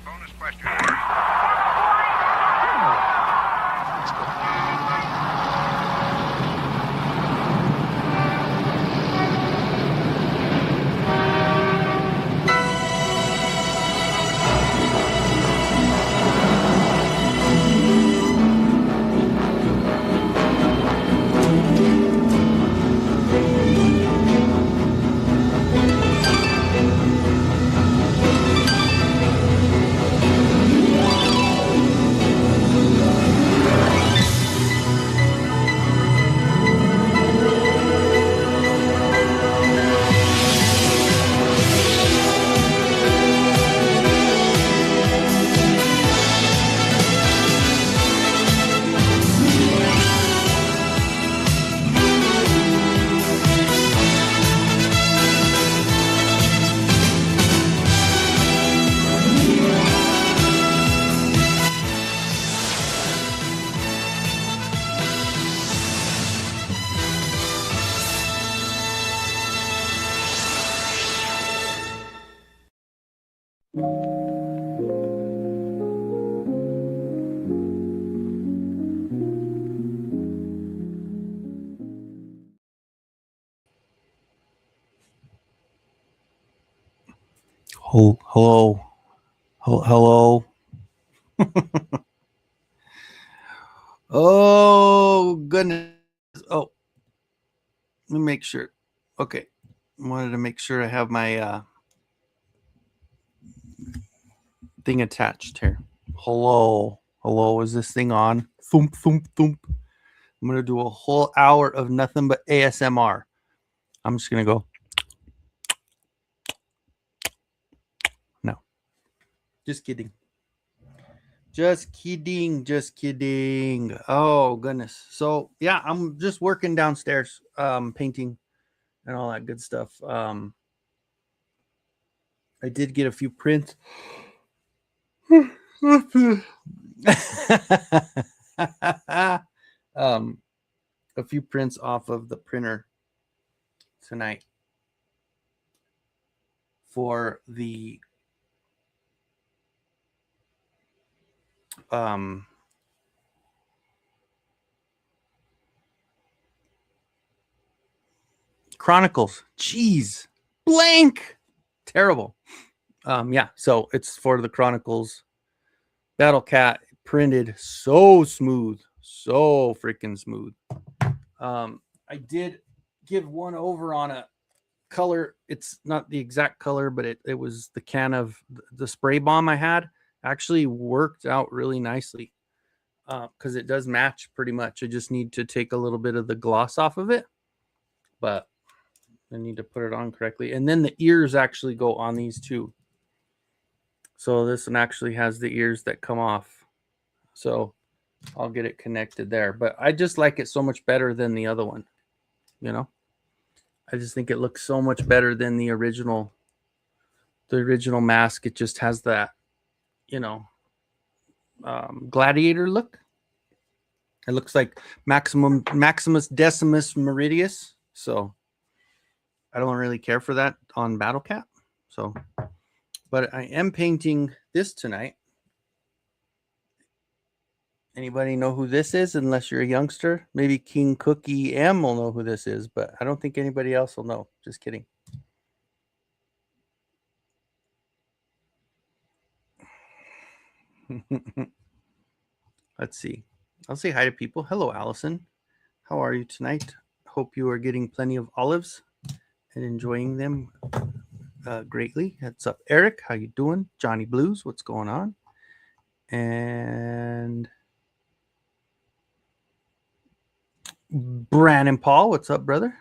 Bonus question. Oh, hello. Hello. Oh, goodness. Oh, let me make sure. Okay. I wanted to make sure I have my thing attached here. Hello. Hello. Is this thing on? Thump, thump, thump. I'm going to do a whole hour of nothing but ASMR. I'm just going to go. No. Just kidding. Just kidding. Just kidding. Oh, goodness. So, yeah, I'm just working downstairs, painting and all that good stuff. I did get a few prints. A few prints off of the printer tonight for the Chronicles. Jeez, blank, terrible. Yeah, so it's for the Chronicles. Battle Cat printed so smooth, so freaking smooth. I did give one over on a color. It's not the exact color, but it was the can of the spray bomb I had. Actually worked out really nicely because it does match pretty much. I just need to take a little bit of the gloss off of it, but I need to put it on correctly. And then the ears actually go on these too. So this one actually has the ears that come off. So I'll get it connected there. But I just like it so much better than the other one. You know, I just think it looks so much better than the original. The original mask, it just has that, you know, gladiator look. It looks like Maximus Decimus Meridius. So I don't really care for that on Battle Cat. So, but I am painting this tonight. Anybody know who this is? Unless you're a youngster, maybe King Cookie M will know who this is, but I don't think anybody else will know. Just kidding. Let's see. I'll say hi to people. Hello, Allison. How are you tonight? Hope you are getting plenty of olives and enjoying them greatly. What's up, Eric? How you doing? Johnny Blues, what's going on? And Brandon Paul, what's up, brother?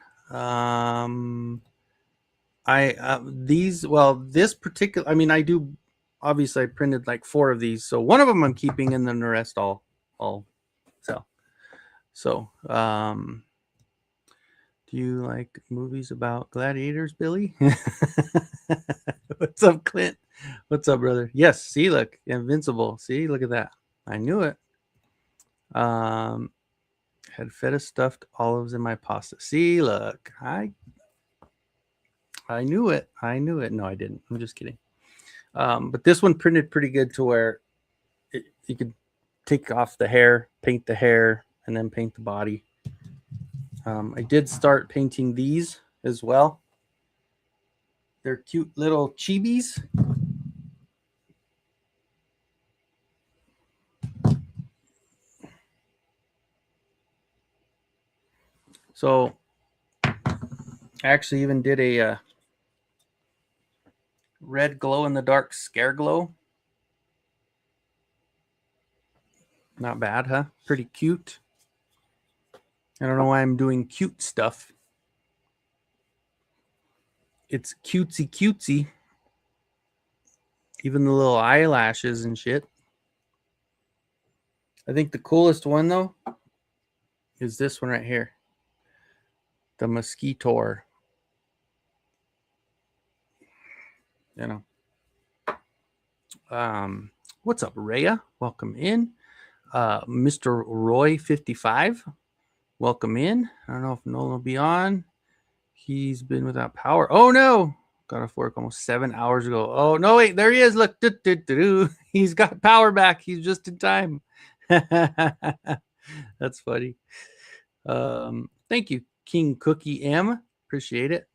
This particular, I mean, I do, obviously I printed like 4 of these, so one of them I'm keeping and then the rest all sell. So do you like movies about gladiators, Billy? What's up, Clint? What's up, brother? Yes, see, look, Invincible. See, look at that. I knew it. Had feta stuffed olives in my pasta. See, look, I knew it. I knew it. No, I didn't. I'm just kidding. But this one printed pretty good to where you could take off the hair, paint the hair, and then paint the body. I did start painting these as well. They're cute little chibis. So I actually even did a red glow-in-the-dark scare glow. Not bad, huh? Pretty cute. I don't know why I'm doing cute stuff. It's cutesy cutesy. Even the little eyelashes and shit. I think the coolest one, though, is this one right here. The Mosquitor. You know. What's up, Rhea? Welcome in. Mr. Roy 55. Welcome in. I don't know if Nolan will be on. He's been without power. Oh no! Got off work almost 7 hours ago. Oh no, wait, there he is. Look. He's got power back. He's just in time. That's funny. Thank you, King Cookie M. Appreciate it.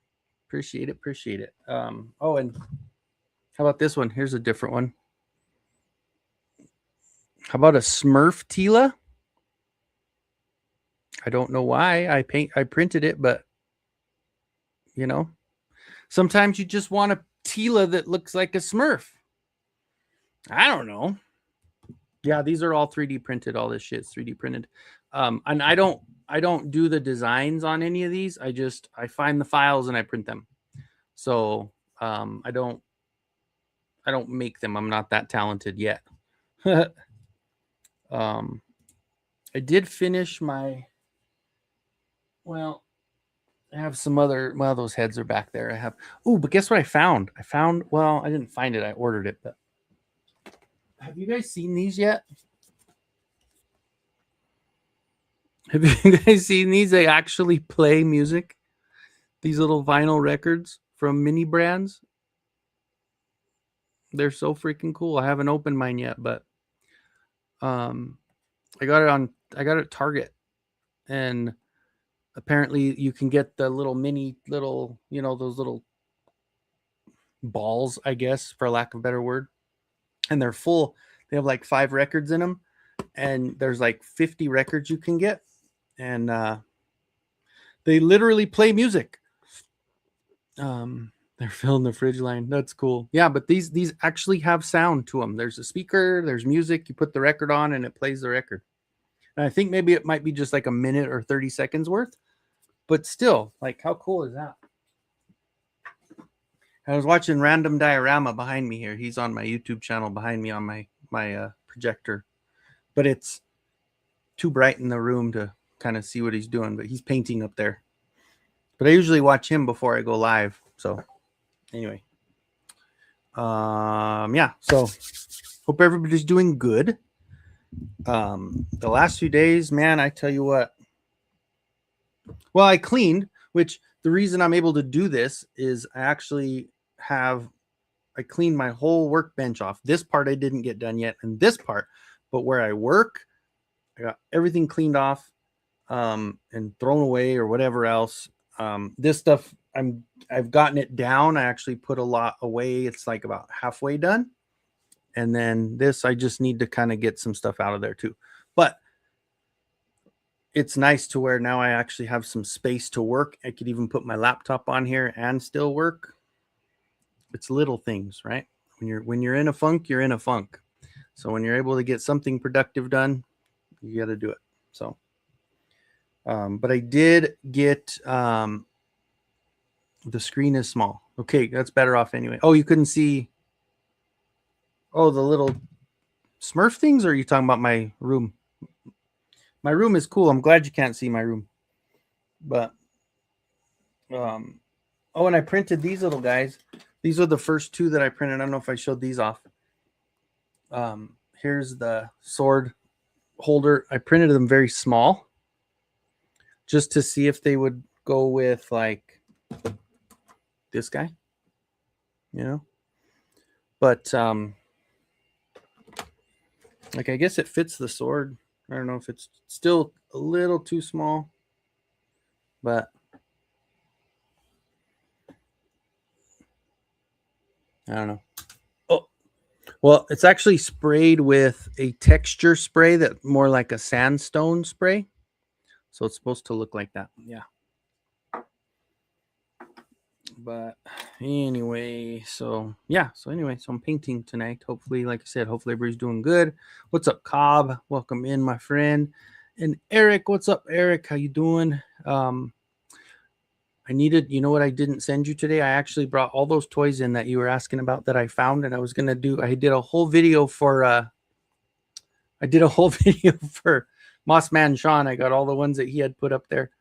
Appreciate it. Oh, and how about this one? Here's a different one. How about a Smurf Tila? I don't know why I printed it, but you know, sometimes you just want a Tila that looks like a Smurf. I don't know. Yeah, these are all 3D printed. All this shit's 3D printed. And I don't do the designs on any of these. I find the files and I print them. So I don't make them. I'm not that talented yet. I did finish my. Well, I have some other. Well, those heads are back there. I have. Oh, but guess what I found? Well, I didn't find it. I ordered it. But have you guys seen these yet? Have you guys seen these? They actually play music. These little vinyl records from mini brands. They're so freaking cool. I haven't opened mine yet, but I got it at Target, and apparently you can get the little mini little, those little balls, I guess, for lack of a better word. And they're full. They have like 5 records in them, and there's like 50 records you can get, and they literally play music. They're filling the fridge line. That's cool. Yeah, but these actually have sound to them. There's a speaker, there's music. You put the record on, and it plays the record. And I think maybe it might be just like a minute or 30 seconds worth, but still, like, how cool is that? I was watching Random Diorama behind me here. He's on my YouTube channel behind me on my projector, but it's too bright in the room to kind of see what he's doing, but he's painting up there. But I usually watch him before I go live. So anyway, yeah, so hope everybody's doing good. The last few days, man, I tell you what. Well, I cleaned, which the reason I'm able to do this is I cleaned my whole workbench off. This part I didn't get done yet, and this part, but where I work, I got everything cleaned off and thrown away or whatever else. This stuff, I've gotten it down. I actually put a lot away. It's like about halfway done. And then this, I just need to kind of get some stuff out of there too. But it's nice to where now I actually have some space to work. I could even put my laptop on here and still work. It's little things, right? When you're in a funk, you're in a funk. So when you're able to get something productive done, you got to do it. So, but I did get, the screen is small. Okay, that's better off anyway. Oh, you couldn't see. Oh, the little Smurf things? Or are you talking about my room? My room is cool. I'm glad you can't see my room. But, oh, and I printed these little guys. These are the first 2 that I printed. I don't know if I showed these off. Here's the sword holder. I printed them very small just to see if they would go with like this guy, But like, I guess it fits the sword. I don't know if it's still a little too small, but I don't know. Oh, well, it's actually sprayed with a texture spray that more like a sandstone spray. So it's supposed to look like that. Yeah. But anyway, so yeah. So anyway, so I'm painting tonight. Hopefully, like I said, hopefully everybody's doing good. What's up, Cobb? Welcome in, my friend. And Eric, what's up, Eric? How you doing? I needed, you know what I didn't send you today? I actually brought all those toys in that you were asking about that I found, and I was gonna do. I did a whole video for Mossman Sean. I got all the ones that he had put up there,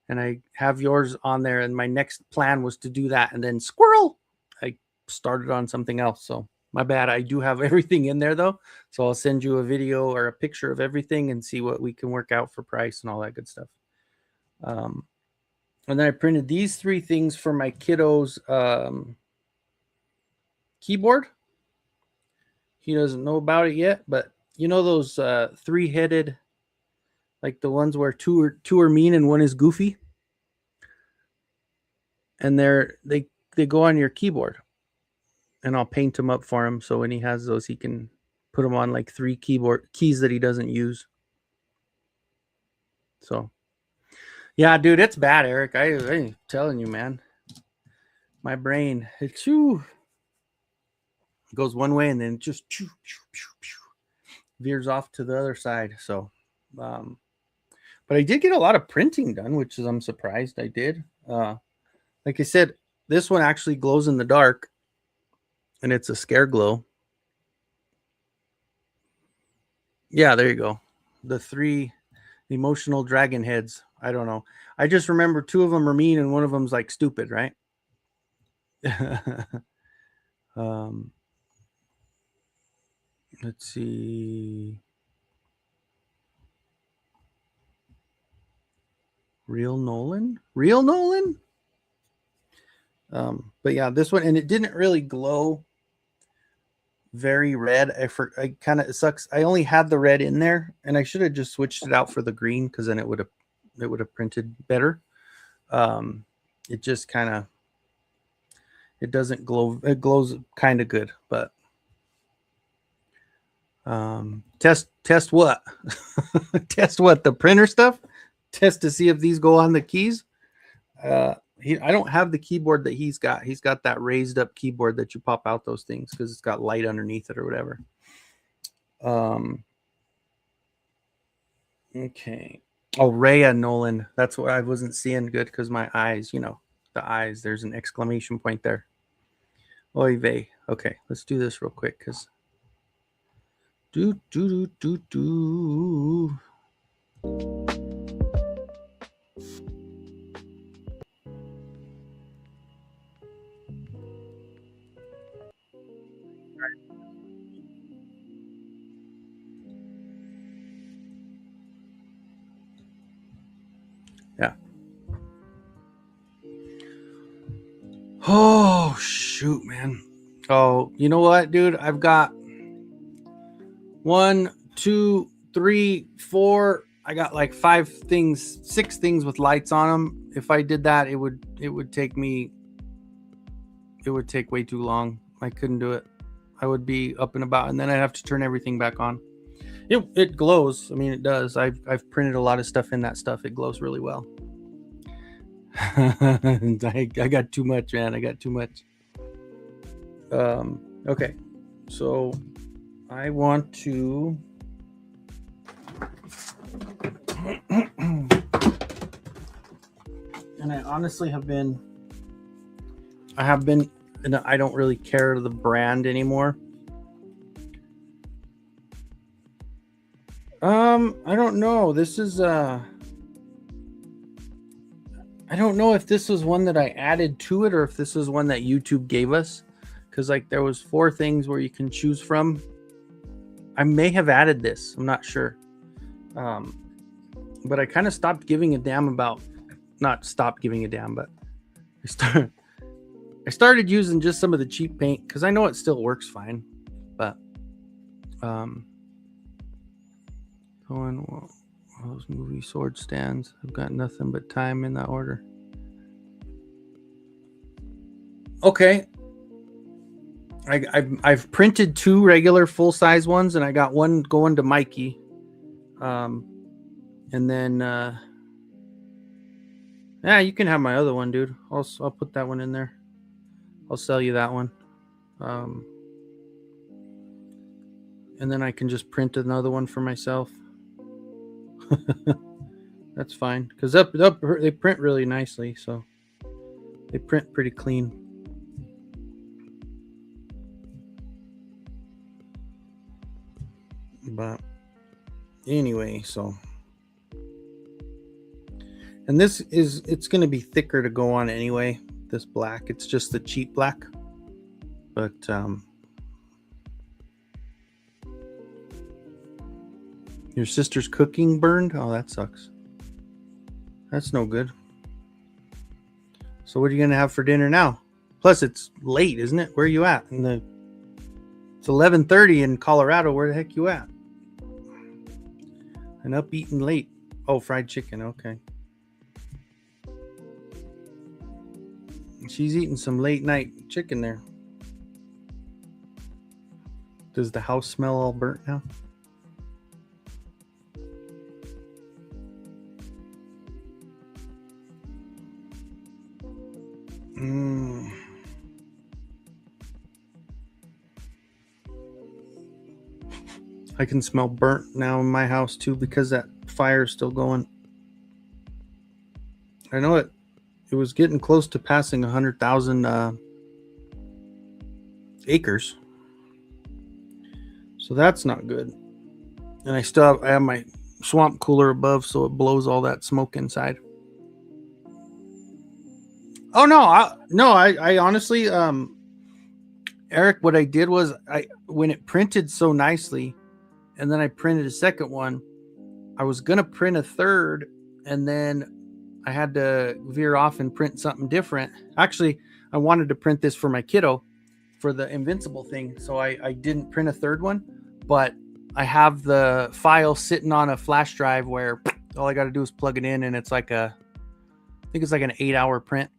and I have yours on there. And my next plan was to do that, and then squirrel, I started on something else. So my bad. I do have everything in there though, so I'll send you a video or a picture of everything and see what we can work out for price and all that good stuff. And then I printed these 3 things for my kiddo's keyboard. He doesn't know about it yet, but you know those 3-headed, like the ones where two are mean and one is goofy, and they go on your keyboard. And I'll paint them up for him, so when he has those, he can put them on like 3 keyboard keys that he doesn't use. So yeah, dude, it's bad, Eric. I'm telling you, man. My brain, it goes one way and then just veers off to the other side. So, but I did get a lot of printing done, which is, I'm surprised I did. Like I said, this one actually glows in the dark, and it's a scare glow. Yeah, there you go. The 3 emotional dragon heads. I don't know. I just remember 2 of them are mean and one of them's like stupid, right? Let's see. Real Nolan? But yeah, this one, and it didn't really glow very red. I kind of, it sucks. I only had the red in there, and I should have just switched it out for the green, because then it would have printed better. It just kind of, it doesn't glow. It glows kind of good, but test what? Test what? The printer stuff? Test to see if these go on the keys. I don't have the keyboard that he's got. He's got that raised up keyboard that you pop out those things because it's got light underneath it or whatever. Okay. Oh, Rhea Nolan. That's what I wasn't seeing good because my eyes, the eyes, there's an exclamation point there. Oy vey. Okay, let's do this real quick because do. Yeah. Oh, shoot, man. Oh, you know what, dude? I've got 1, 2, 3, 4. I got like 6 things with lights on them. If I did that, it would take way too long. I couldn't do it. I would be up and about, and then I'd have to turn everything back on. It glows. I mean, it does. I've printed a lot of stuff in that stuff. It glows really well. I got too much, man. I got too much. Okay, so I want to and I honestly have been and I don't really care the brand anymore. I don't know. This is I don't know if this was one that I added to it or if this is one that YouTube gave us, because like there was 4 things where you can choose from. I may have added this. I'm not sure. But I kind of stopped giving a damn about, not stopped giving a damn, but I I started using just some of the cheap paint because I know it still works fine. But those movie sword stands. I've got nothing but time in that order. Okay. I've printed 2 regular full-size ones, and I got one going to Mikey. And then yeah, you can have my other one, dude. I'll put that one in there. I'll sell you that one. And then I can just print another one for myself. That's fine, because they print really nicely, so they print pretty clean. But anyway, so, and it's going to be thicker to go on anyway. This black, it's just the cheap black, but your sister's cooking burned. Oh, that sucks. That's no good. So what are you going to have for dinner now? Plus it's late, isn't it? Where are you at? It's 11:30 in Colorado. Where the heck you at? And up eating late. Oh, fried chicken. Okay. She's eating some late night chicken there. Does the house smell all burnt now? I can smell burnt now in my house too, because that fire is still going. I know it was getting close to passing 100,000 acres. So that's not good. And I have my swamp cooler above, so it blows all that smoke inside. Oh no, I honestly, Eric, what I did was when it printed so nicely, and then I printed a second one, I was gonna print a third, and then I had to veer off and print something different. Actually, I wanted to print this for my kiddo for the Invincible thing, so I didn't print a third one, but I have the file sitting on a flash drive where all I got to do is plug it in, and it's like I think it's like an 8-hour print.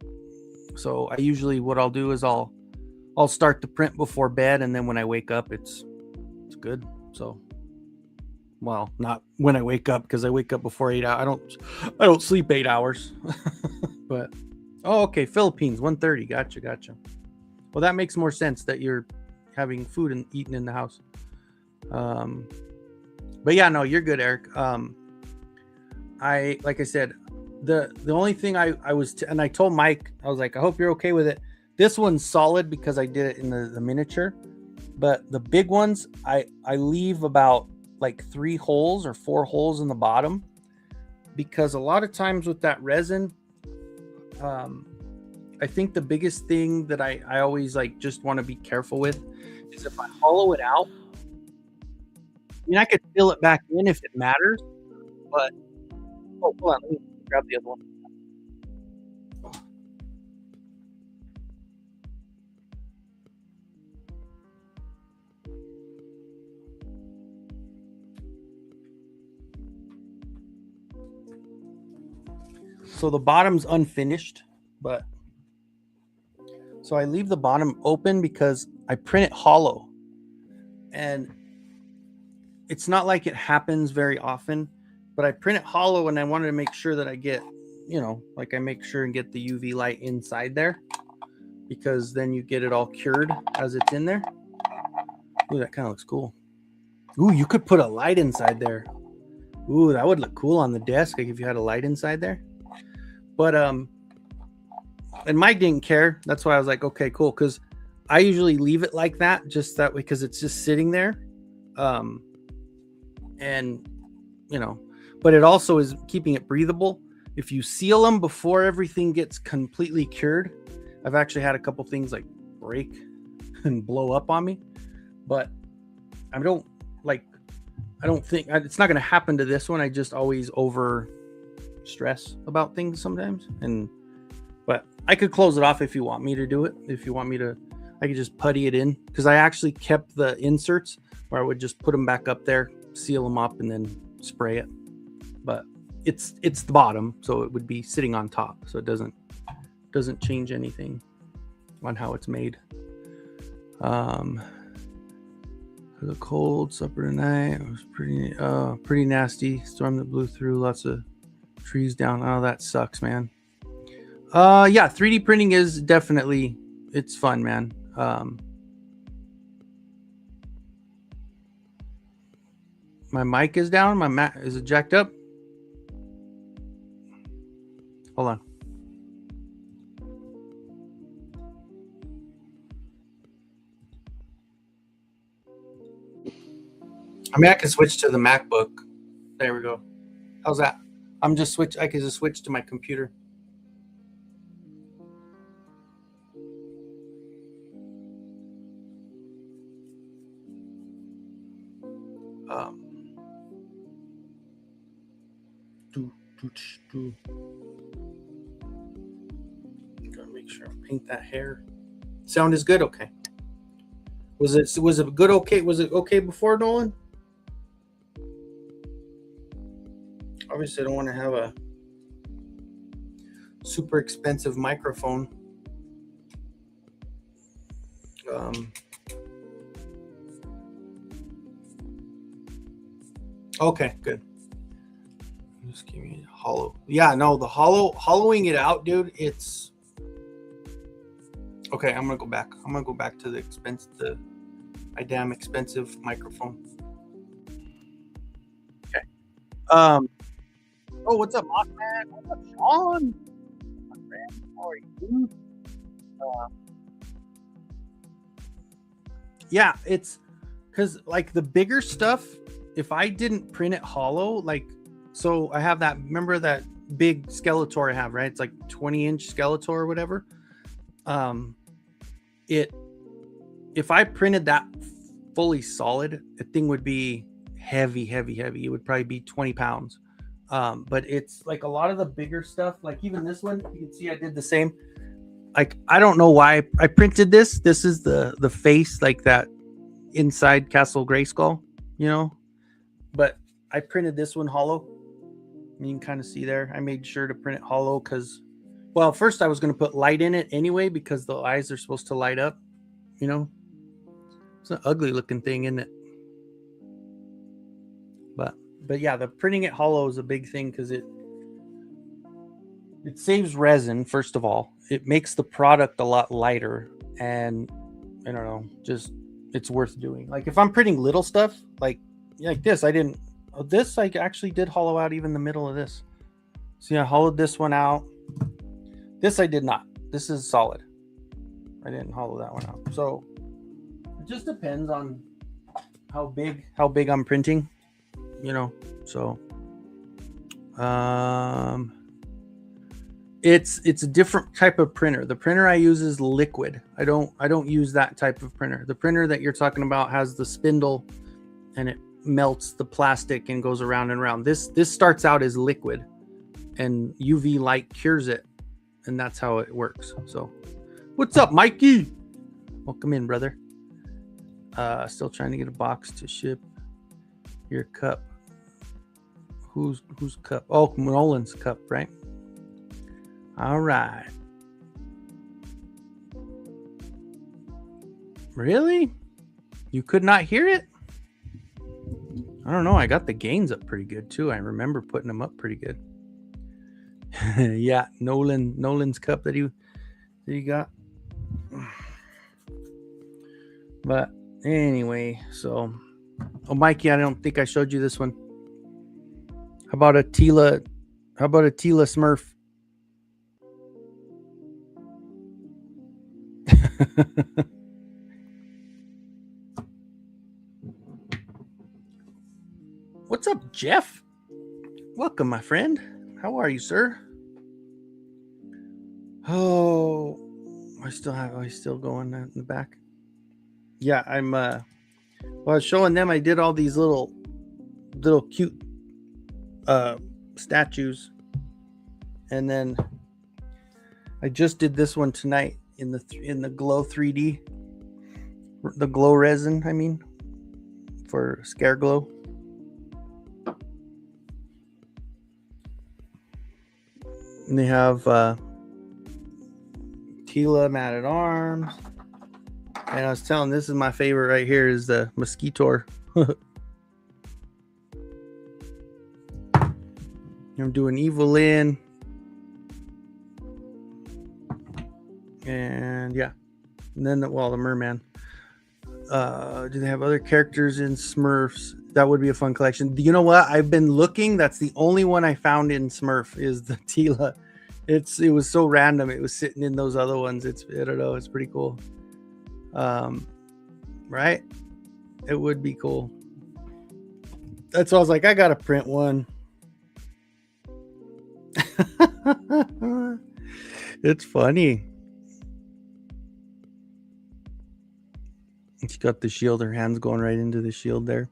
So I usually, what I'll do is I'll start the print before bed, and then when I wake up, it's good. So, well, not when I wake up, because I wake up before 8 hours. I don't sleep 8 hours. But okay, Philippines 1:30. Gotcha. Well, that makes more sense that you're having food and eating in the house. But yeah, no, you're good, Eric. Like I said, the only thing I was and I told Mike, I was like, I hope you're okay with it. This one's solid because I did it in the miniature, but the big ones I leave about like 3 holes or 4 holes in the bottom, because a lot of times with that resin, I think the biggest thing that I always like just want to be careful with is if I hollow it out. I mean, I could fill it back in if it matters, but hold on, let me grab the other one. So the bottom's unfinished, but so I leave the bottom open because I print it hollow, and it's not like it happens very often, but I print it hollow, and I wanted to make sure that I get, like I make sure and get the UV light inside there, because then you get it all cured as it's in there. Ooh, that kind of looks cool. Ooh, you could put a light inside there. Ooh, that would look cool on the desk, like if you had a light inside there. But and Mike didn't care. That's why I was like, okay, cool, because I usually leave it like that, just that way, because it's just sitting there. And but it also is keeping it breathable. If you seal them before everything gets completely cured, I've actually had a couple things like break and blow up on me, but I don't think it's not going to happen to this one. I just always over stress about things sometimes, But I could close it off if you want me to do it. If you want me to, I could just putty it in, because I actually kept the inserts where I would just put them back up there, seal them up, and then spray it. But it's the bottom, so it would be sitting on top, so it doesn't change anything on how it's made. The cold supper tonight, it was pretty nasty. Storm that blew through, lots of trees down. Oh, that sucks, man. Yeah, 3D printing is definitely, it's fun, man. My mic is down. My is it jacked up? Hold on. I mean, I can switch to the MacBook. There we go. How's that? I can just switch to my computer. Gotta make sure I paint that hair. Sound is good. Okay. Was it good? Okay. Was it okay before, Nolan? Obviously, I don't want to have a super expensive microphone. Okay, good. Just give me a hollow. Yeah, no, the hollowing it out, dude. It's okay. I'm gonna go back. I'm gonna go back to my damn expensive microphone. Okay. Oh, what's up, Mothman? What's up, Sean? My friend, how are you? Yeah, it's because like the bigger stuff, if I didn't print it hollow, like, so I have that, remember that big Skeletor I have, right? It's like 20-inch Skeletor or whatever. If I printed that fully solid, the thing would be heavy. It would probably be 20 pounds. But it's like a lot of the bigger stuff, like even this one, you can see I did the same. Like, I don't know why I printed this. This is the face, like that inside Castle Grayskull, you know? But I printed this one hollow. You can kind of see there. I made sure to print it hollow because, well, first I was going to put light in it anyway because the eyes are supposed to light up, you know? It's an ugly looking thing, isn't it? But yeah, the printing it hollow is a big thing because it saves resin, first of all. It makes the product a lot lighter, and I don't know, just it's worth doing. Like if I'm printing little stuff, like this, I actually did hollow out even the middle of this. See, I hollowed this one out. This I did not. This is solid. I didn't hollow that one out. So it just depends on how big I'm printing, you know. So it's a different type of printer. The printer I use is liquid. I don't use that type of printer. The printer that you're talking about has the spindle and it melts the plastic and goes around and around. This starts out as liquid and UV light cures it, and that's how it works. So what's up, Mikey? Welcome in, brother. Still trying to get a box to ship your cup. Whose cup? Oh, Nolan's cup, right? All right. Really? You could not hear it? I don't know. I got the gains up pretty good too. I remember putting them up pretty good. Yeah, Nolan's cup that he got. But anyway, so Mikey, I don't think I showed you this one. How about a Tila Smurf? What's up, Jeff? Welcome, my friend. How are you, sir? Oh, I still going in the back. Yeah, I'm well, I was showing them I did all these little cute statues, and then I just did this one tonight in the Glow 3D, the Glow resin. I mean, for Scare Glow. And they have Tila Man at Arms. And I was telling, this is my favorite right here, is the Mosquitor. I'm doing Evelyn. And yeah. And then the Merman. Do they have other characters in Smurfs? That would be a fun collection. You know what? I've been looking. That's the only one I found in Smurf is the Tila. It was so random. It was sitting in those other ones. I don't know. It's pretty cool. Right? It would be cool. That's why I was like, I gotta print one. It's funny. She's got the shield. Her hand's going right into the shield there.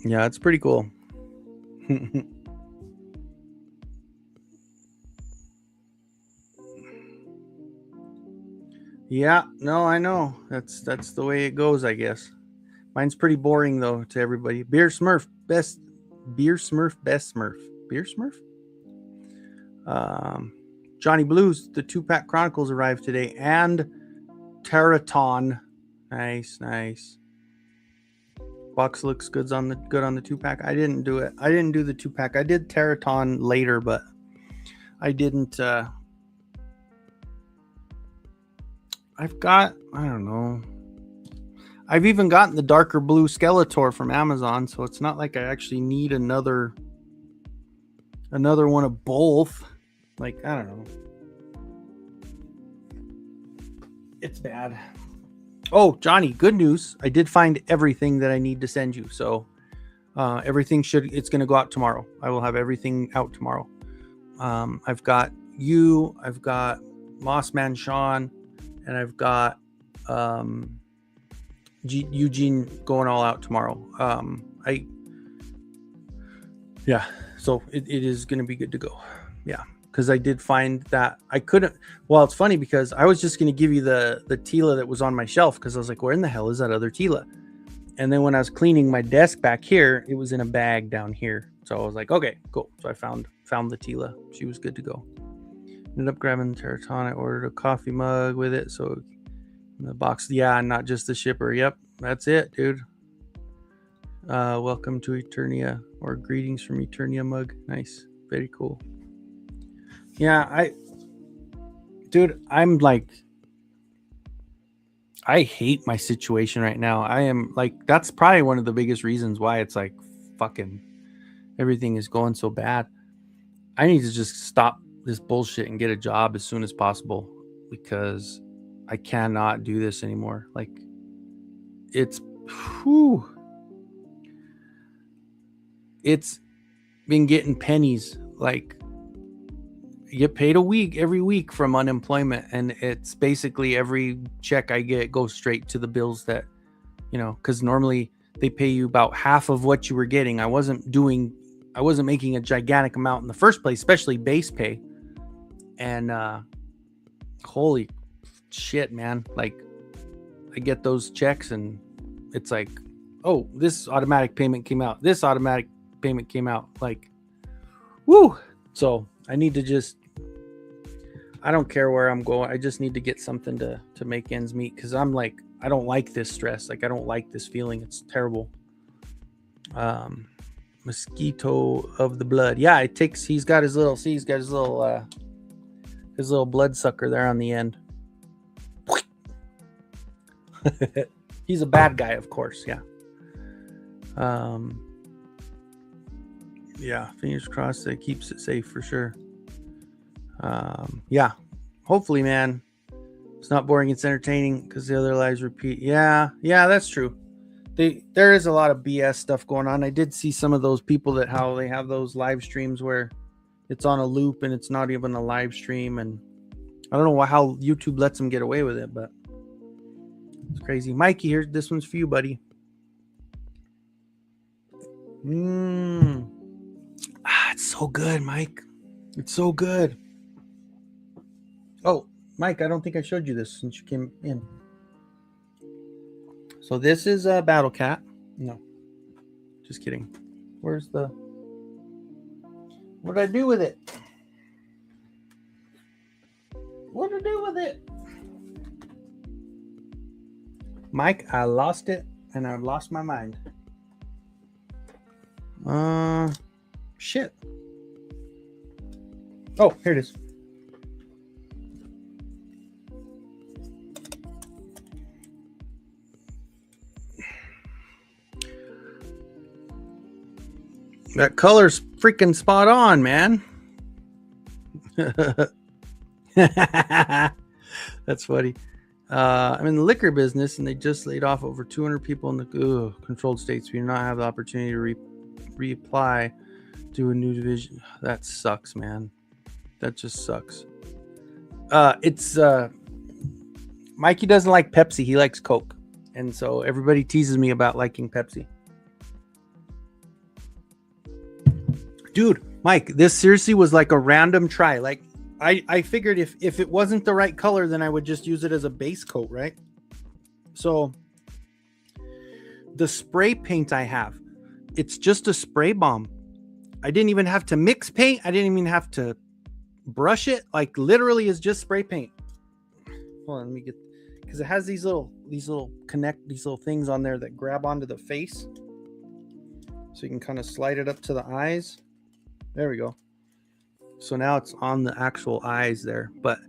Yeah, it's pretty cool. Yeah, no, I know. That's the way it goes, I guess. Mine's pretty boring though to everybody. Beer Smurf, best Smurf. Beer Smurf? Johnny Blues, the 2-pack Chronicles arrived today, and Terraton. Nice. Box looks good on the 2-pack. I didn't do it. I didn't do the 2-pack. I did Terraton later, but I didn't. I've got, I don't know. I've even gotten the darker blue Skeletor from Amazon, so it's not like I actually need another one of both. Like, I don't know. It's bad. Oh, Johnny, good news. I did find everything that I need to send you. So everything it's going to go out tomorrow. I will have everything out tomorrow. I've got you, I've got Mossman Sean, and I've got Eugene going all out tomorrow. So it is going to be good to go. Yeah. Because I did find that I couldn't. Well, it's funny because I was just going to give you the Tila that was on my shelf because I was like, where in the hell is that other Tila? And then when I was cleaning my desk back here, it was in a bag down here. So I was like, okay, cool. So I found the Tila. She was good to go. Ended up grabbing the Terraton. I ordered a coffee mug with it. So in the box, yeah, not just the shipper. Yep, that's it, dude. Welcome to Eternia, or greetings from Eternia mug. Nice, very cool. Yeah, I'm like, I hate my situation right now. I am like, that's probably one of the biggest reasons why it's like fucking everything is going so bad. I need to just stop this bullshit and get a job as soon as possible because I cannot do this anymore. Like, it's been getting pennies. Like, you get paid every week from unemployment, and it's basically every check I get goes straight to the bills that, because normally they pay you about half of what you were getting. I wasn't making a gigantic amount in the first place, especially base pay. And holy shit, man. Like, I get those checks and it's like, oh, this automatic payment came out. This automatic payment came out. Like, woo. So I need to I don't care where I'm going. I just need to get something to make ends meet. Cause I'm like, I don't like this stress. Like, I don't like this feeling. It's terrible. Mosquito of the blood. Yeah, he's got his little blood sucker there on the end. He's a bad guy, of course. Yeah. Yeah, fingers crossed that keeps it safe for sure. Yeah, hopefully, man, it's not boring, it's entertaining because the other lives repeat. Yeah, that's true. There is a lot of BS stuff going on. I did see some of those people how they have those live streams where it's on a loop and it's not even a live stream, and I don't know how YouTube lets them get away with it, but it's crazy. Mikey, here, this one's for you, buddy. it's so good, Mike. It's so good. Oh, Mike, I don't think I showed you this since you came in. So this is a Battle Cat. No, just kidding. Where's the... What did I do with it? What did I do with it? Mike, I lost it and I've lost my mind. Shit. Oh, here it is. That color's freaking spot on, man. That's funny. I'm in the liquor business, and they just laid off over 200 people in the controlled states. We do not have the opportunity to reapply to a new division. That sucks, man. That just sucks. It's Mikey doesn't like Pepsi. He likes Coke, and so everybody teases me about liking Pepsi. Dude, Mike, this seriously was like a random try. Like, I figured if it wasn't the right color, then I would just use it as a base coat, right? So the spray paint I have, it's just a spray bomb. I didn't even have to mix paint. I didn't even have to brush it. Like, literally is just spray paint. Hold on, let me get, because it has these little things on there that grab onto the face. So you can kind of slide it up to the eyes. There we go. So now it's on the actual eyes there. But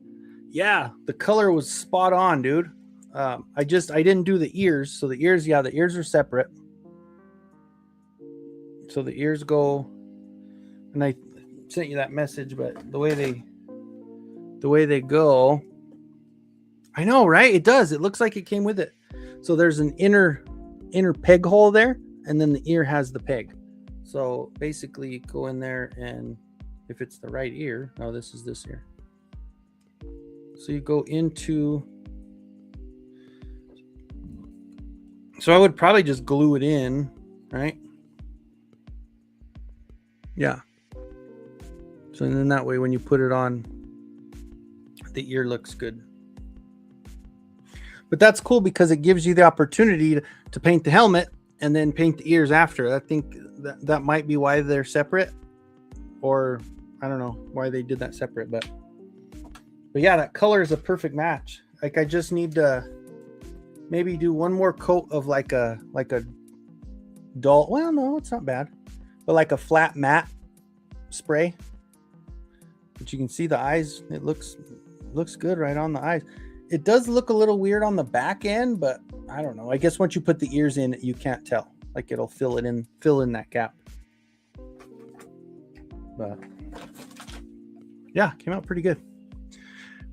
yeah, the color was spot on, dude. I didn't do the ears. So the ears are separate. So the ears go, and I sent you that message, but the way they go, I know, right? It does. It looks like it came with it. So there's an inner peg hole there, and then the ear has the peg. So basically you go in there, and if it's the right ear, no, this is this ear. So you go into, so I would probably just glue it in, right? Yeah. So then that way, when you put it on, the ear looks good. But that's cool because it gives you the opportunity to paint the helmet and then paint the ears after. I think that might be why they're separate, or I don't know why they did that separate, but yeah, that color is a perfect match. Like, I just need to maybe do one more coat of like a dull, well, no, it's not bad, but like a flat matte spray. But you can see the eyes, it looks good right on the eyes. It does look a little weird on the back end, but I don't know. I guess once you put the ears in, you can't tell. Like, it'll fill in that gap. But yeah, came out pretty good.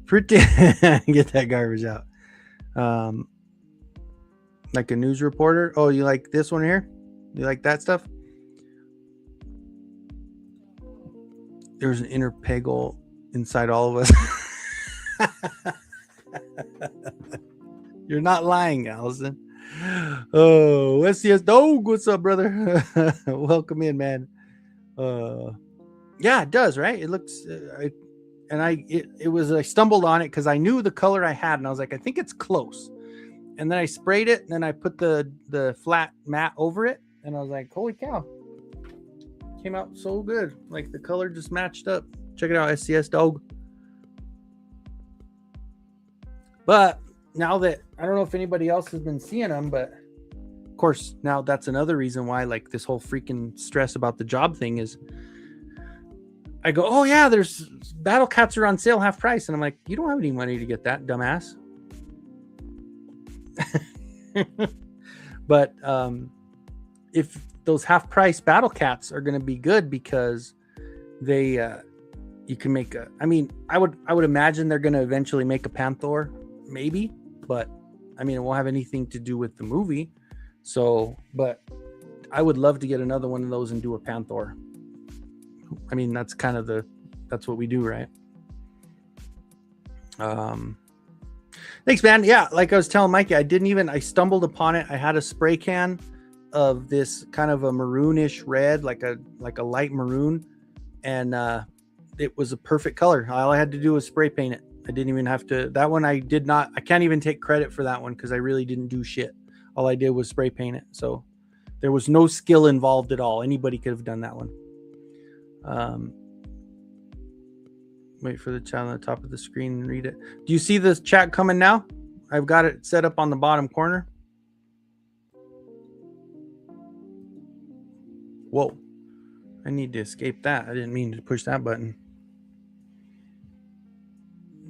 Pretty get that garbage out. Like a news reporter. Oh, you like this one here? You like that stuff? There's an inner peg hole inside all of us. You're not lying, Allison. Oh, SCS Dog, what's up, brother? Welcome in, man. Yeah, it does, right? It looks, I stumbled on it because I knew the color I had, and I was like, I think it's close. And then I sprayed it, and then I put the flat matte over it, and I was like, holy cow. Came out so good. Like, the color just matched up. Check it out, SCS Dog. But now that, I don't know if anybody else has been seeing them, but of course, now that's another reason why, like, this whole freaking stress about the job thing is, I go, oh yeah, there's Battle Cats are on sale half price. And I'm like, you don't have any money to get that, dumbass. But if those half price Battle Cats are going to be good because they, you can make a, I mean, I would imagine they're going to eventually make a Panther, maybe, but I mean, it won't have anything to do with the movie. So, but I would love to get another one of those and do a Panther. I mean, that's kind of that's what we do, right? Thanks, man. Yeah, like I was telling Mikey, I stumbled upon it. I had a spray can of this kind of a maroonish red, like a light maroon. and it was a perfect color. All I had to do was spray paint it. I didn't even have to. That one I did not. I can't even take credit for that one because I really didn't do shit. All I did was spray paint it. So there was no skill involved at all. Anybody could have done that one. Wait for the chat on the top of the screen and read it. Do you see this chat coming now? I've got it set up on the bottom corner. Whoa. I need to escape that. I didn't mean to push that button.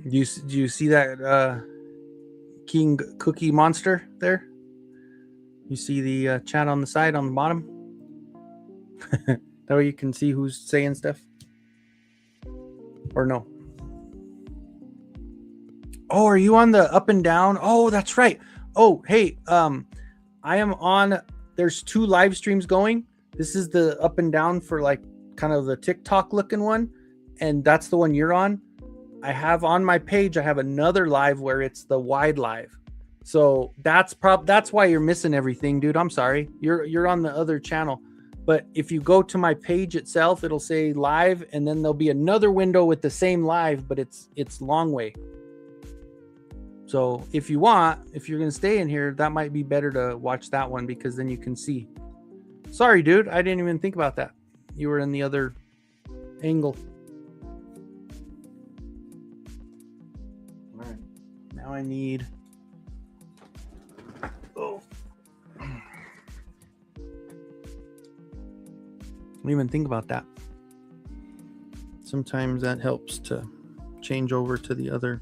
Do you see that King Cookie Monster there? You see the chat on the side on the bottom? That way you can see who's saying stuff. Or no? Oh, are you on the up and down? Oh, that's right. Oh, hey, I am on. There's 2 live streams going. This is the up and down for like kind of the TikTok looking one, and that's the one you're on. I have on my page. I have another live where it's the wide live. So that's why you're missing everything, dude. I'm sorry. You're on the other channel. But if you go to my page itself, it'll say live, and then there'll be another window with the same live, but it's long way. So if you want, if you're going to stay in here, that might be better to watch that one because then you can see. Sorry, dude. I didn't even think about that. You were in the other angle. All right. Now I need... Oh. Don't even think about that. Sometimes that helps to change over to the other.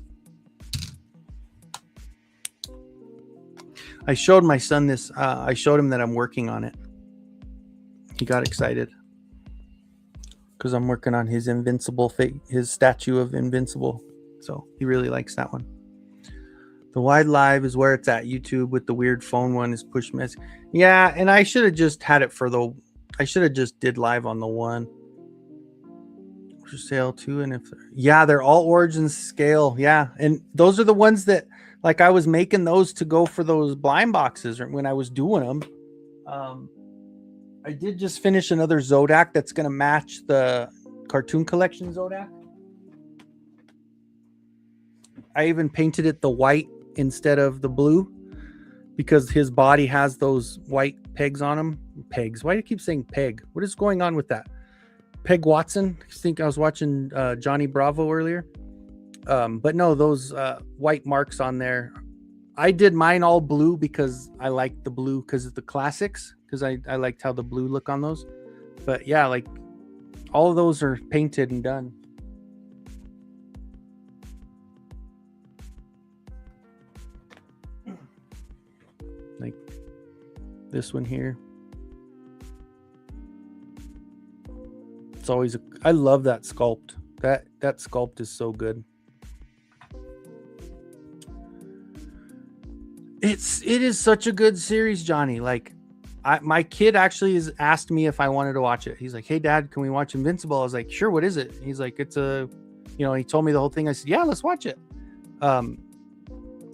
I showed my son this. I showed him that I'm working on it. He got excited because I'm working on his invincible his statue of Invincible. So he really likes that one. The wide live is where it's at. YouTube with the weird phone one is push mess. Yeah, and I should have just had it for the. I should have just did live on the one. For sale too, and if they're all origins scale. Yeah, and those are the ones that like I was making those to go for those blind boxes when I was doing them. I did just finish another Zodak that's gonna match the cartoon collection Zodak. I even painted it the white instead of the blue because his body has those white pegs on him. Pegs. Why do you keep saying peg? What is going on with that? Peg Watson. I think I was watching Johnny Bravo earlier. But no, those white marks on there. I did mine all blue because I like the blue because of the classics. Because I liked how the blue look on those. But yeah, like all of those are painted and done. Like this one here. It's always I love that sculpt. That sculpt is so good. It is such a good series, Johnny. Like my kid actually has asked me if I wanted to watch it. He's like, "Hey Dad, can we watch Invincible?" I was like, "Sure, what is it?" He's like, "It's a," he told me the whole thing. I said, "Yeah, let's watch it."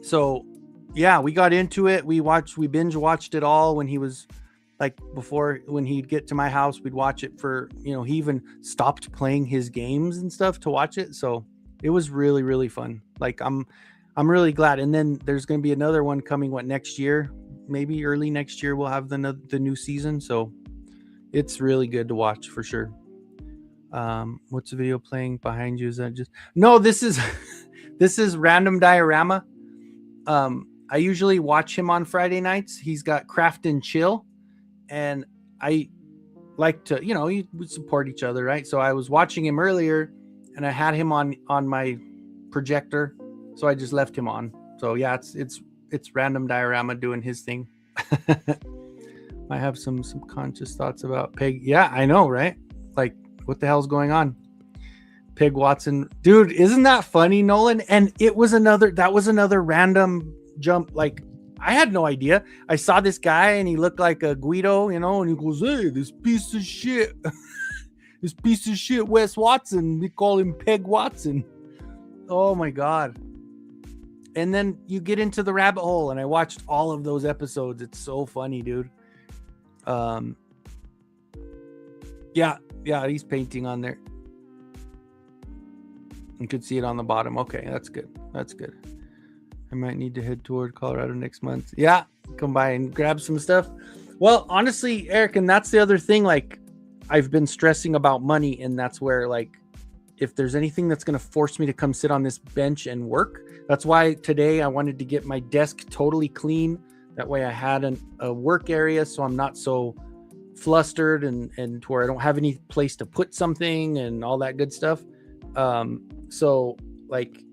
So yeah, we got into it. We binge watched it all when he was like when he'd get to my house, we'd watch it for, he even stopped playing his games and stuff to watch it. So it was really, really fun. Like I'm really glad. And then there's going to be another one coming next year, maybe early next year, we'll have the new season. So it's really good to watch for sure. What's the video playing behind you? Is that just, no, this is, this is Random Diorama. I usually watch him on Friday nights. He's got Craft and Chill. And I like to, we support each other, right? So I was watching him earlier and I had him on my projector. So I just left him on. So yeah, it's Random Diorama doing his thing. I have some subconscious thoughts about Peg. Yeah, I know, right? Like, what the hell's going on? Peg Watson. Dude, isn't that funny, Nolan? And that was another random jump. Like, I had no idea. I saw this guy and he looked like a Guido, and he goes, "Hey, this piece of shit, this piece of shit, Wes Watson. We call him Peg Watson." Oh my God. And then you get into the rabbit hole and I watched all of those episodes. It's so funny, dude. Yeah, he's painting on there. You could see it on the bottom. Okay, that's good. That's good. I might need to head toward Colorado next month. Yeah, come by and grab some stuff. Well, honestly, Eric, and that's the other thing. Like, I've been stressing about money, and that's where, like, if there's anything that's going to force me to come sit on this bench and work, that's why today I wanted to get my desk totally clean. That way I had a work area, so I'm not so flustered and to where I don't have any place to put something and all that good stuff. So, like,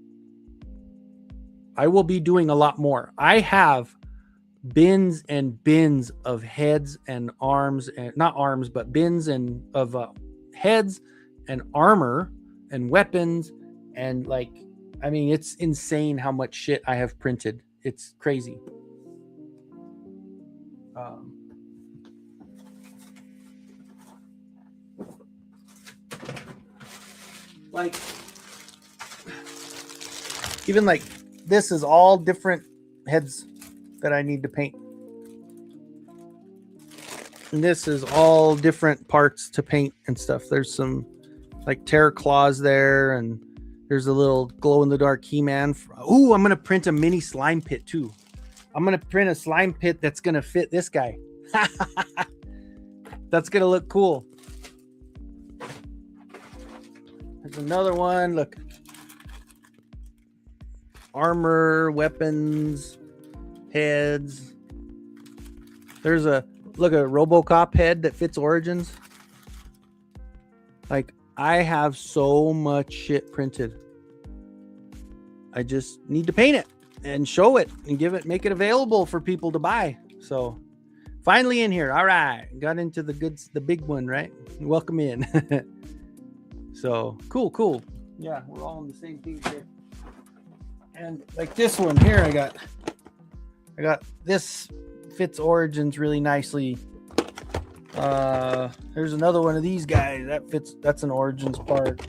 I will be doing a lot more. I have bins and bins of heads and arms, and not arms, but bins and of heads and armor and weapons. And, like, I mean, it's insane how much shit I have printed. It's crazy. Like, even like this is all different heads that I need to paint. And this is all different parts to paint and stuff. There's some like terror claws there, and there's a little glow-in-the-dark He-Man. Ooh, I'm going to print a mini slime pit too. I'm going to print a slime pit that's going to fit this guy. That's going to look cool. There's another one. Look. Armor, weapons, heads. There's a RoboCop head that fits Origins. Like, I have so much shit printed. I just need to paint it and show it and make it available for people to buy. So finally in here. All right. Got into the big one, right? Welcome in. So cool. Yeah, we're all on the same page here. And like this one here, I got this fits Origins really nicely. There's another one of these guys that fits. That's an Origins part.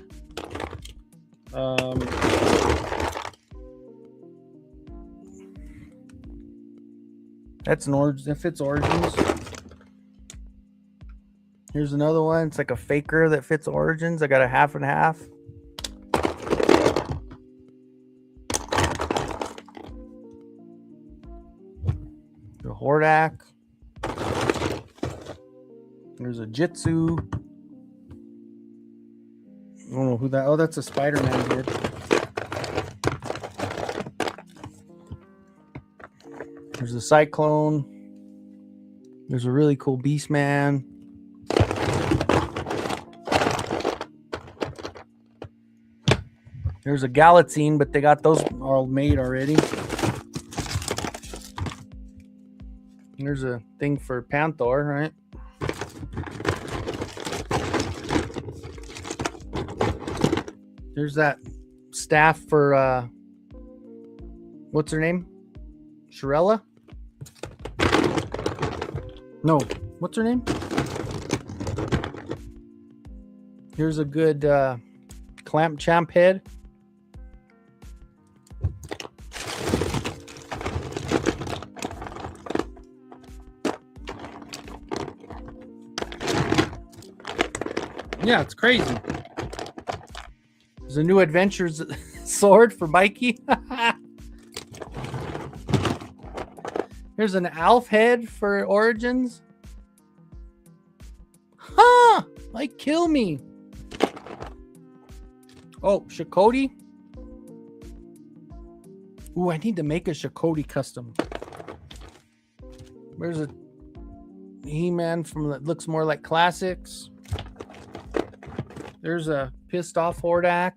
That's an Origins. That fits Origins. Here's another one. It's like a faker that fits Origins. I got a half and half. The Hordak. There's a Jitsu. I don't know who that. Oh, that's a Spider-Man head. There's a Cyclone. There's a really cool Beastman. There's a Galaxine, but they got those all made already. And there's a thing for Panther, right? There's that staff for what's her name? Shirella? No, what's her name? Here's a good Clamp Champ head. Yeah, it's crazy. There's a new Adventures sword for Mikey. Here's an Alf head for Origins. Huh! Like, kill me. Oh, Shakoti. Ooh, I need to make a Shakoti custom. Where's a He-Man from that looks more like classics? There's a pissed off Hordak.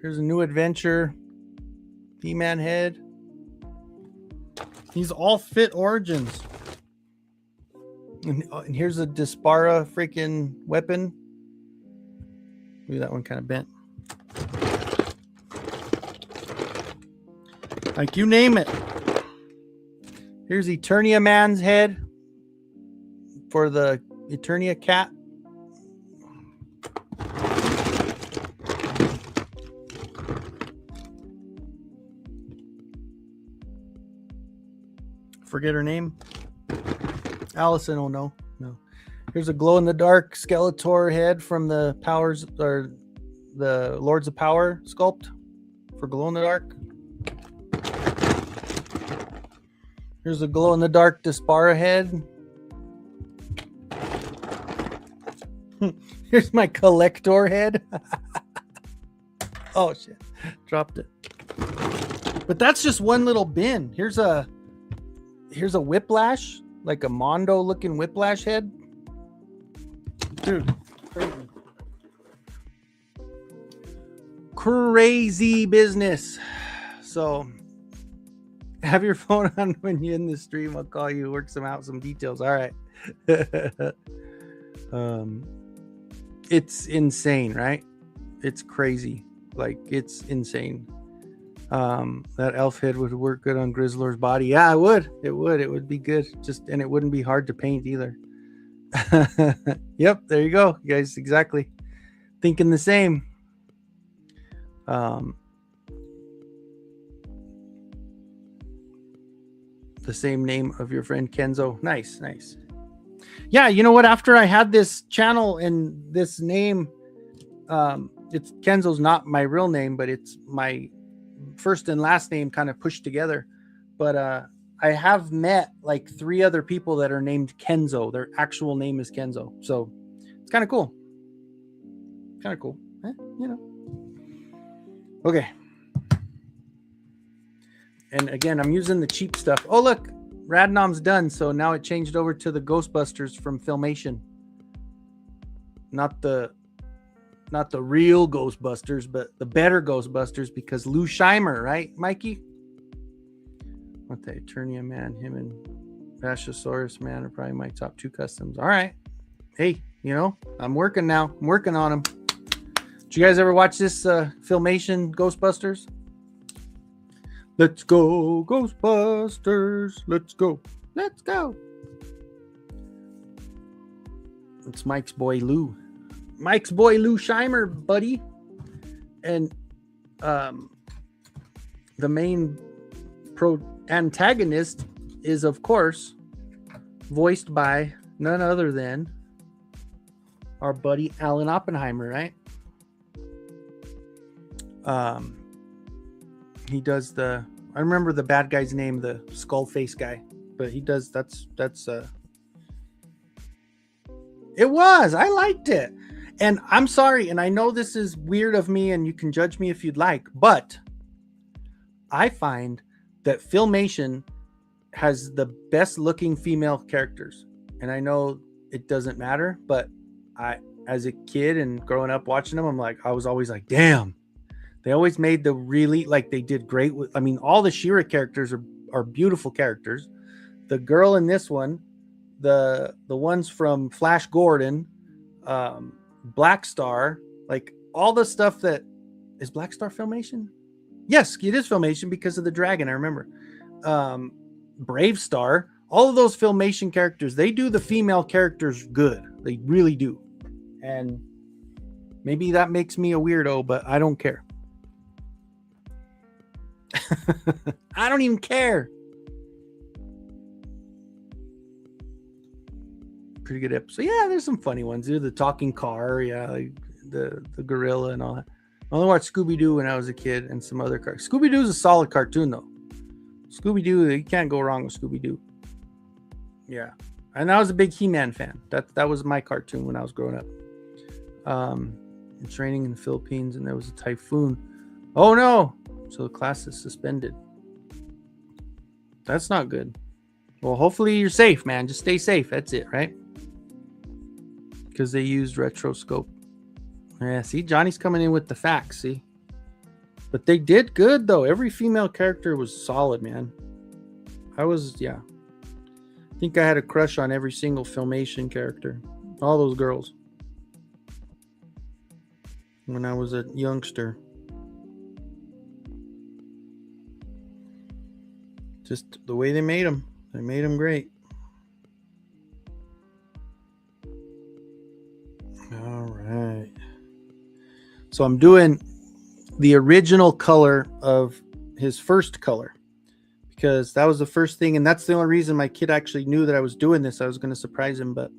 Here's a new adventure. He-Man head. These all fit Origins. And here's a Dispara freaking weapon. Maybe that one kind of bent. Like, you name it. Here's Eternia Man's head for the Eternia cat. Forget her name. Allison, oh no. Here's a glow-in-the-dark Skeletor head from the Powers or the Lords of Power sculpt for glow-in-the-dark. Here's a glow-in-the-dark Despara head. Here's my collector head. Oh shit, dropped it. But that's just one little bin. Here's a Whiplash, like a Mondo looking Whiplash head. Dude, crazy business. So have your phone on when you're in the stream. I'll call you, work some details. All right. It's insane, right? It's crazy. Like, it's insane. That elf head would work good on Grizzlor's body. Yeah, it would. It would be good. And it wouldn't be hard to paint either. Yep, there you go. You guys exactly thinking the same. The same name of your friend Kenzo. Nice. Yeah, you know what? After I had this channel and this name, it's Kenzo's not my real name, but it's my first and last name kind of pushed together. But I have met like 3 other people that are named Kenzo. Their actual name is Kenzo. So it's kind of cool. You know. Okay. And again, I'm using the cheap stuff. Oh, look, Radnom's done. So now it changed over to the Ghostbusters from Filmation. Not the real Ghostbusters, but the better Ghostbusters, because Lou Scheimer, right, Mikey? What the Eternia man, him and Vashosaurus man are probably my top 2 customs. All right. Hey, you know, I'm working now. I'm working on them. Did you guys ever watch this Filmation Ghostbusters? Let's go, Ghostbusters. Let's go. It's Mike's boy Lou Scheimer, buddy. And the main antagonist is, of course, voiced by none other than our buddy Alan Oppenheimer, right? He does I remember the bad guy's name, the skull face guy, but he does, I liked it. And I'm sorry, and I know this is weird of me, and you can judge me if you'd like, but I find that Filmation has the best looking female characters. And I know it doesn't matter, but as a kid and growing up watching them, I was always like, damn. They always made the really, like, they did great with, I mean, all the She-Ra characters are beautiful characters. The girl in this one, the ones from Flash Gordon, Black Star, like all the stuff that is Black Star Filmation. Yes, it is Filmation because of the dragon. I remember. Brave Star, all of those Filmation characters, they do the female characters good. They really do. And maybe that makes me a weirdo, but I don't care. I don't even care. Pretty good episode. Yeah, there's some funny ones. Dude, the talking car, yeah, like the gorilla and all that. I only watched Scooby-Doo when I was a kid and some other cartoons. Scooby-Doo is a solid cartoon though. Scooby-Doo, you can't go wrong with Scooby-Doo. Yeah. And I was a big He-Man fan. That was my cartoon when I was growing up. Training in the Philippines, and there was a typhoon. Oh no! So the class is suspended. That's not good. Well, hopefully you're safe, man. Just stay safe. That's it, right? Because they used retroscope. Yeah, see, Johnny's coming in with the facts, see? But they did good, though. Every female character was solid, man. I think I had a crush on every single Filmation character. All those girls. When I was a youngster. Just the way they made them. They made them great. All right. So I'm doing the original color of his first color, because that was the first thing, and that's the only reason my kid actually knew that I was doing this. I was going to surprise him, but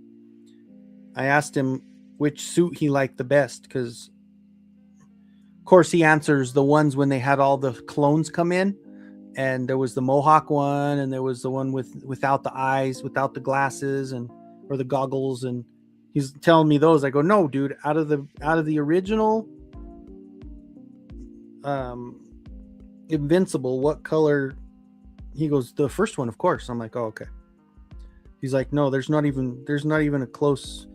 I asked him which suit he liked the best because, of course, he answers the ones when they had all the clones come in, and there was the Mohawk one, and there was the one without the eyes, without the glasses, and or the goggles, and he's telling me those. I go, no, dude, out of the original Invincible, what color? He goes, the first one, of course. I'm like, oh, okay. He's like, no, there's not even a close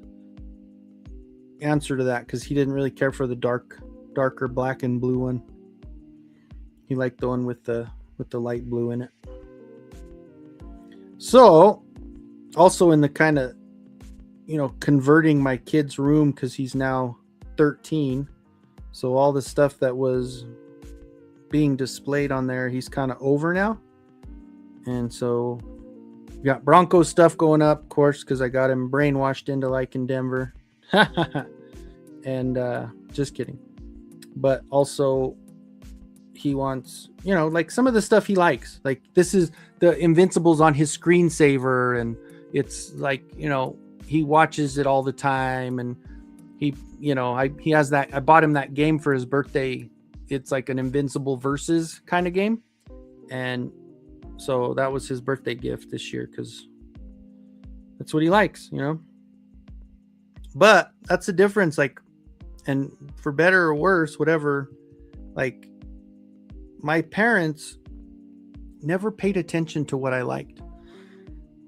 answer to that, because he didn't really care for the darker black and blue one. He liked the one with the light blue in it. So, also in the kind of, converting my kid's room, because he's now 13. So all the stuff that was being displayed on there, he's kind of over now. And so we got Broncos stuff going up, of course, because I got him brainwashed into liking Denver. And just kidding. But also he wants, like some of the stuff he likes. Like this is the Invincibles on his screensaver, and it's like, he watches it all the time, and he has that. I bought him that game for his birthday. It's like an Invincible versus kind of game, and so that was his birthday gift this year because that's what he likes, But that's the difference, like, and for better or worse, whatever, like my parents never paid attention to what I liked.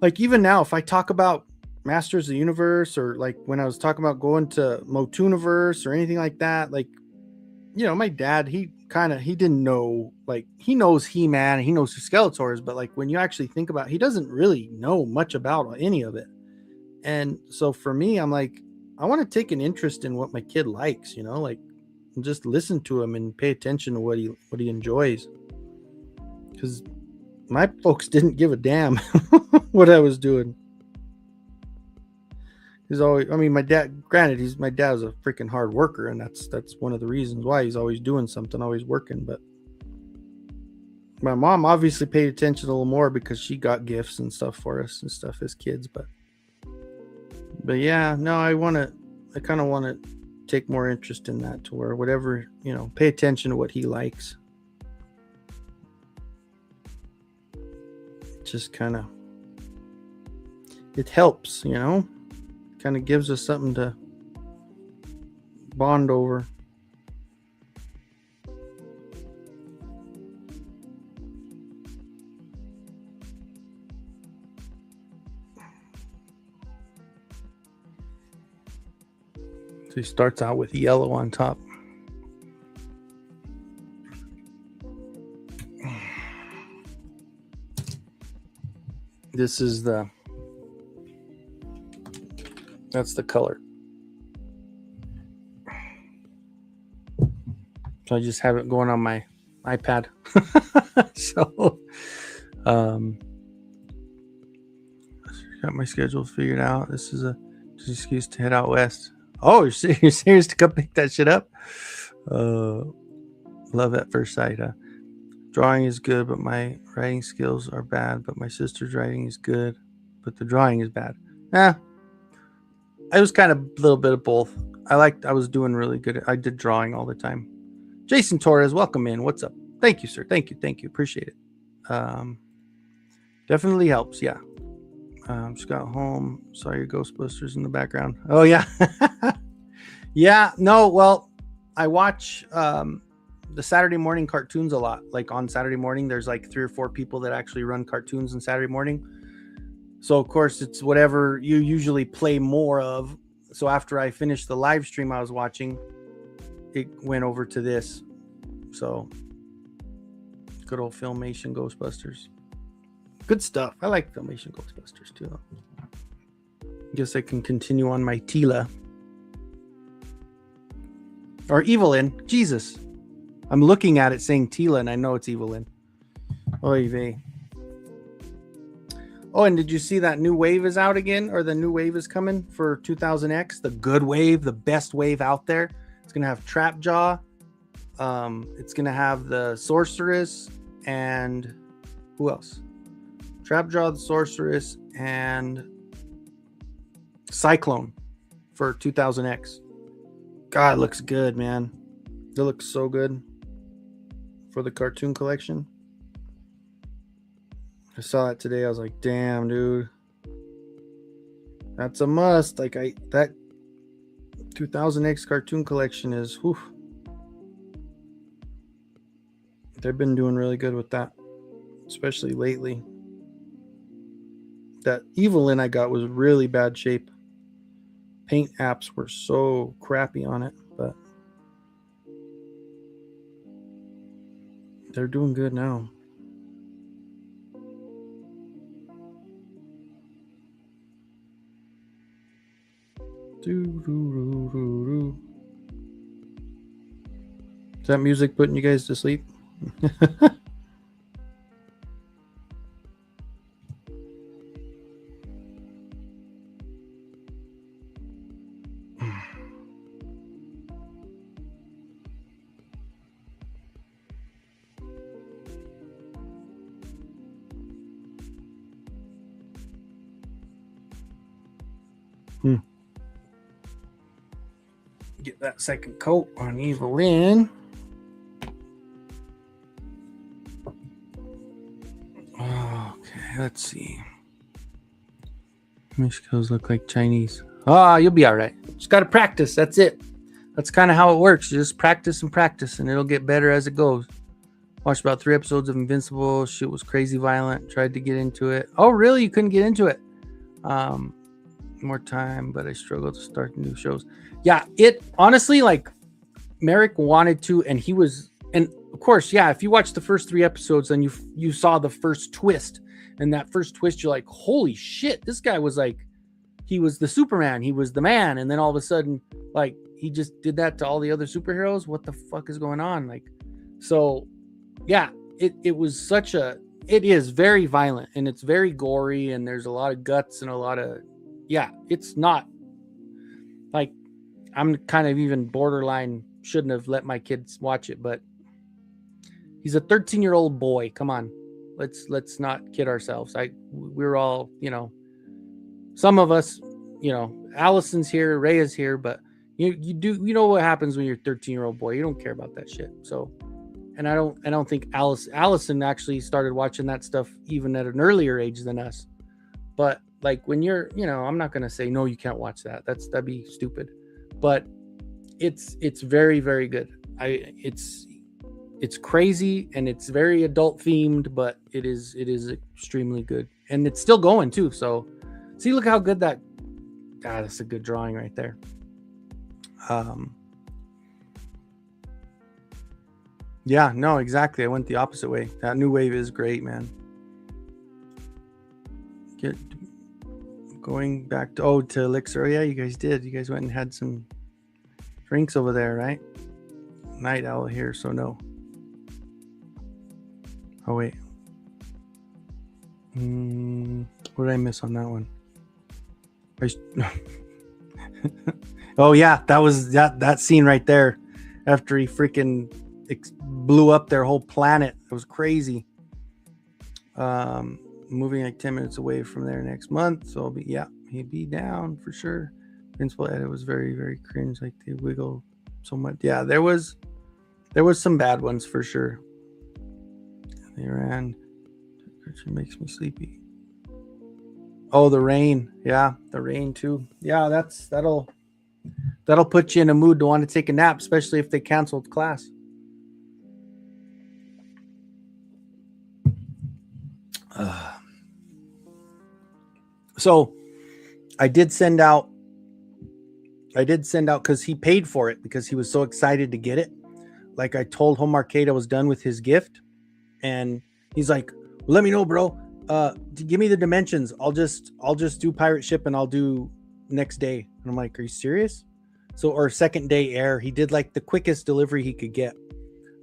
Like even now, if I talk about Masters of the Universe, or like when I was talking about going to Motooniverse or anything like that, like, my dad, he didn't know, like he knows He-Man, he knows who Skeletor is, but like when you actually think about it, he doesn't really know much about any of it. And so for me, I'm like, I want to take an interest in what my kid likes, like just listen to him and pay attention to what he enjoys. Because my folks didn't give a damn what I was doing. He's always, my dad, granted, my dad was a freaking hard worker, and that's one of the reasons why he's always doing something, always working. But my mom obviously paid attention a little more because she got gifts and stuff for us and stuff as kids. But yeah, no, I kind of want to take more interest in that, to where whatever, pay attention to what he likes. Just kind of, it helps, kind of gives us something to bond over. So he starts out with yellow on top. This is that's the color. So I just have it going on my iPad. So, got my schedule figured out. This is just an excuse to head out west. Oh, you're serious to come pick that shit up? Love at first sight, huh? Drawing is good, but my writing skills are bad. But my sister's writing is good, but the drawing is bad. I was kind of a little bit of both. I was doing really good. I did drawing all the time. Jason Torres, welcome in. What's up? Thank you, sir. Thank you. Appreciate it. Definitely helps. Yeah. Just got home. Saw your Ghostbusters in the background. Oh yeah. Yeah. No. Well, I watch the Saturday morning cartoons a lot. Like on Saturday morning, there's like 3 or 4 people that actually run cartoons on Saturday morning. So of course it's whatever you usually play more of. So after I finished the live stream I was watching, it went over to this. So good old Filmation Ghostbusters. Good stuff. I like Filmation Ghostbusters too. Guess I can continue on my Tila. Or Evelyn. Jesus. I'm looking at it saying Tila and I know it's Evelyn. Oy vey. Oh, and did you see that new wave is out again? Or the new wave is coming for 2000X? The good wave, the best wave out there. It's going to have Trapjaw. It's going to have the Sorceress. And who else? Trapjaw, the Sorceress, and Cyclone. for 2000X. God, it looks good, man. It looks so good for the cartoon collection. I saw it today. I was like, damn, dude. That's a must. Like that 2000X cartoon collection is whew. They've been doing really good with that, especially lately. That Evelyn I got was really bad shape. Paint apps were so crappy on it, but they're doing good now. Is that music putting you guys to sleep? Get that second coat on Evelyn. Okay, let's see. Mexicans look like Chinese. You'll be all right. Just got to practice. That's it. That's kind of how it works. You just practice and practice, and it'll get better as it goes. Watched about 3 episodes of Invincible. Shit was crazy violent. Tried to get into it. Oh, really? You couldn't get into it? More time, but I struggled to start new shows. Yeah, it honestly, like, Merrick wanted to, and he was, and of course, yeah, if you watch the first 3 episodes, then you saw the first twist, and that first twist, you're like, holy shit, this guy was like, he was the Superman, he was the man, and then all of a sudden, like, he just did that to all the other superheroes. What the fuck is going on? Like, so, yeah, it was such a, it is very violent, and it's very gory, and there's a lot of guts and a lot of, yeah, it's not like, I'm kind of even borderline shouldn't have let my kids watch it, but he's a 13-year-old boy. Come on, let's not kid ourselves. We're all, you know, some of us, you know, Allison's here, Ray is here, but you know what happens when you're a 13-year-old boy. You don't care about that shit. So, and I don't think Allison actually started watching that stuff even at an earlier age than us. But like when you're, you know, I'm not gonna say no, you can't watch that. That'd be stupid. But it's very, very good. It's crazy and it's very adult themed, but it is extremely good, and it's still going too. So see, look how good that. That's a good drawing right there. Yeah, no, exactly. I went the opposite way. That new wave is great, man. Going back to Elixir. Oh yeah, you guys did. You guys went and had some drinks over there, right? Night owl here, so no. Oh wait. What did I miss on that one? Oh yeah, that was that scene right there. After he freaking blew up their whole planet, it was crazy. Moving like 10 minutes away from there next month, so he'd be down for sure. Principal edit was very, very cringe, like they wiggle so much. Yeah, there was some bad ones for sure. They ran. It makes me sleepy. Oh, the rain. Yeah, the rain too. Yeah, that'll put you in a mood to want to take a nap, especially if they canceled class. So I did send out because he paid for it because he was so excited to get it. Like I told Home Arcade I was done with his gift, and he's like, well, let me know, bro. Give me the dimensions. I'll just do pirate ship and I'll do next day. And I'm like, are you serious? So, or second day air. He did like the quickest delivery he could get.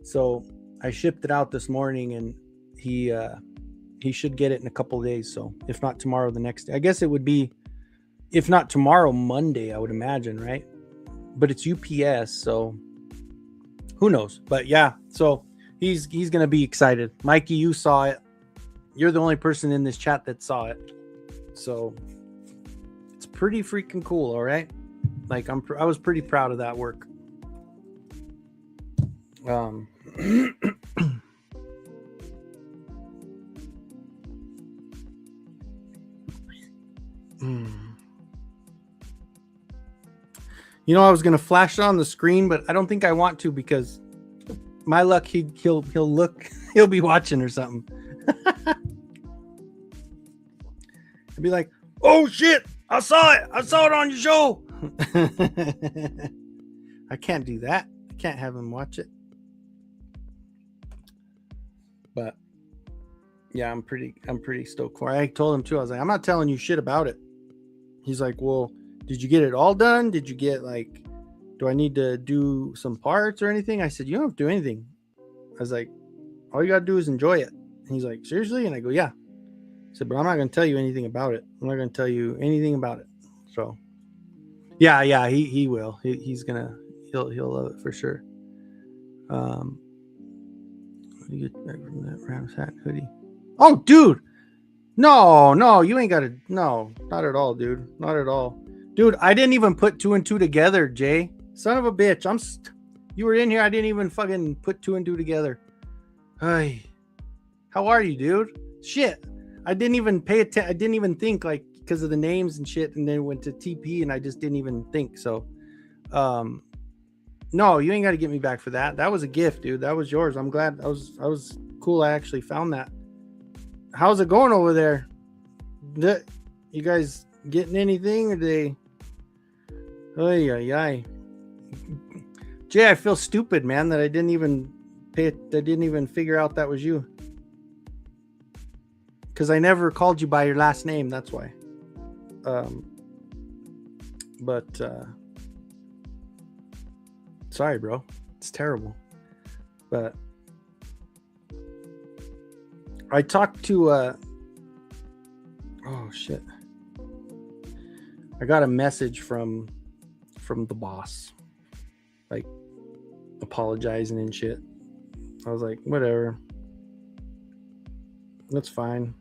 So I shipped it out this morning, and he should get it in a couple of days. So if not tomorrow, the next day. I guess it would be, if not tomorrow, Monday, I would imagine, right? But it's UPS, so who knows? But yeah, so he's gonna be excited. Mikey, you saw it. You're the only person in this chat that saw it. So it's pretty freaking cool, all right? Like I was pretty proud of that work. You know, I was gonna flash it on the screen, but I don't think I want to because my luck, he'll look, he'll be watching or something. He'll be like, "Oh shit, I saw it on your show." I can't do that. I can't have him watch it. But yeah, I'm pretty stoked for it. I told him too. I was like, "I'm not telling you shit about it." He's like, "Well, did you get it all done? Did you get like, do I need to do some parts or anything?" I said, "You don't have to do anything." I was like, "All you got to do is enjoy it." And he's like, "Seriously?" And I go, "Yeah." I said, "But I'm not going to tell you anything about it. I'm not going to tell you anything about it." So yeah, he will. He's gonna, he'll love it for sure. You get back from that Rams hat hoodie. Oh, dude. No, you ain't got to. No, not at all, dude. Not at all. Dude, I didn't even put 2 and 2 together, Jay. Son of a bitch. You were in here. I didn't even fucking put 2 and 2 together. Hey, how are you, dude? Shit. I didn't even pay attention. I didn't even think, like, because of the names and shit, and then went to TP and I just didn't even think. So, no, you ain't got to get me back for that. That was a gift, dude. That was yours. I'm glad. I was cool. I actually found that. How's it going over there? You guys getting anything, or they? Ay. Jay, I feel stupid, man, that I didn't even figure out that was you. Because I never called you by your last name. That's why. But sorry, bro. It's terrible. But I talked to oh shit. I got a message from the boss, like apologizing and shit. I was like, whatever. That's fine.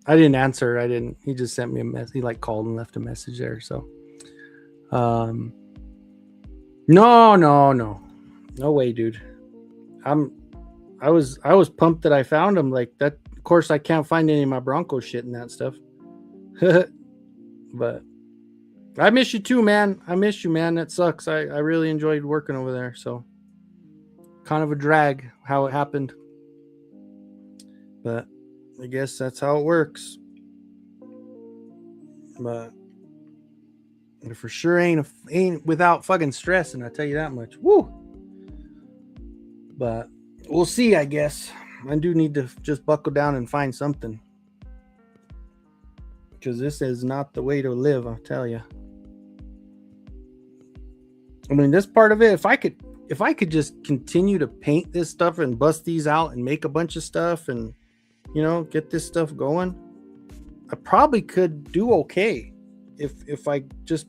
I didn't answer. He just sent me a message. He like called and left a message there. So no way, dude. I was pumped that I found him. Like that. Of course, I can't find any of my Bronco shit and that stuff. But I miss you too, man. I miss you, man. That sucks. I really enjoyed working over there. So kind of a drag how it happened. But I guess that's how it works. But it for sure ain't without fucking stress, and I tell you that much. Woo! But we'll see, I guess. I do need to just buckle down and find something. Because this is not the way to live, I'll tell you. I mean, this part of it, if I could just continue to paint this stuff and bust these out and make a bunch of stuff and, you know, get this stuff going, I probably could do okay if I just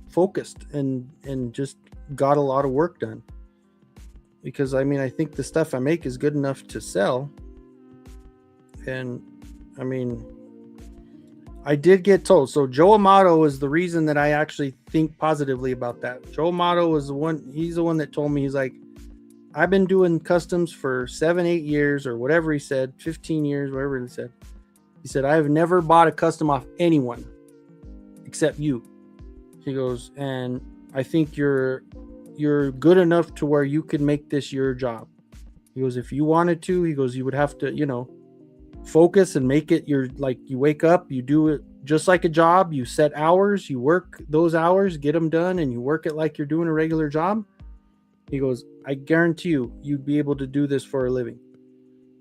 focused and just got a lot of work done. Because I mean, I think the stuff I make is good enough to sell. And I mean, I did get told. So Joe Amato is the reason that I actually think positively about that. Joe Amato was he's the one that told me, he's like, I've been doing customs for 7-8 years or whatever he said, 15 years, whatever he said. He said, I've never bought a custom off anyone except you. He goes, and I think you're good enough to where you could make this your job. He goes, if you wanted to, he goes, you would have to, you know, focus and make it your, like, you wake up, you do it just like a job, you set hours, you work those hours, get them done, and you work it like you're doing a regular job. He goes, I guarantee you'd be able to do this for a living.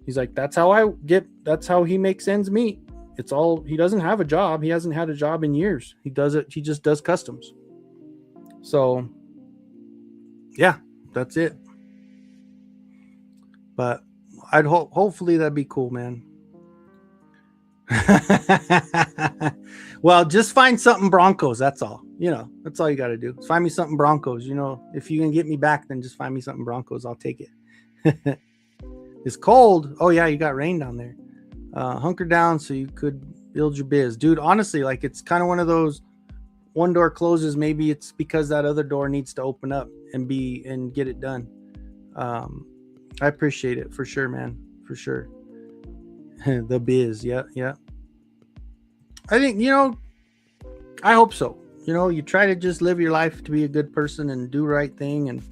He's like, that's how he makes ends meet. It's all, he doesn't have a job. He hasn't had a job in years. He just does customs. So yeah, that's it. But I'd hopefully that'd be cool, man. Well, just find something Broncos. That's all. You know, that's all you got to do. Find me something Broncos. You know, if you can get me back, then just find me something Broncos. I'll take it. It's cold. Oh yeah, you got rain down there. Hunker down so you could build your biz, dude. Honestly, like, it's kind of one of those one door closes, maybe it's because that other door needs to open up and get it done. I appreciate it for sure, man, for sure. The biz, yeah. I think, I hope so. You try to just live your life to be a good person and do the right thing, and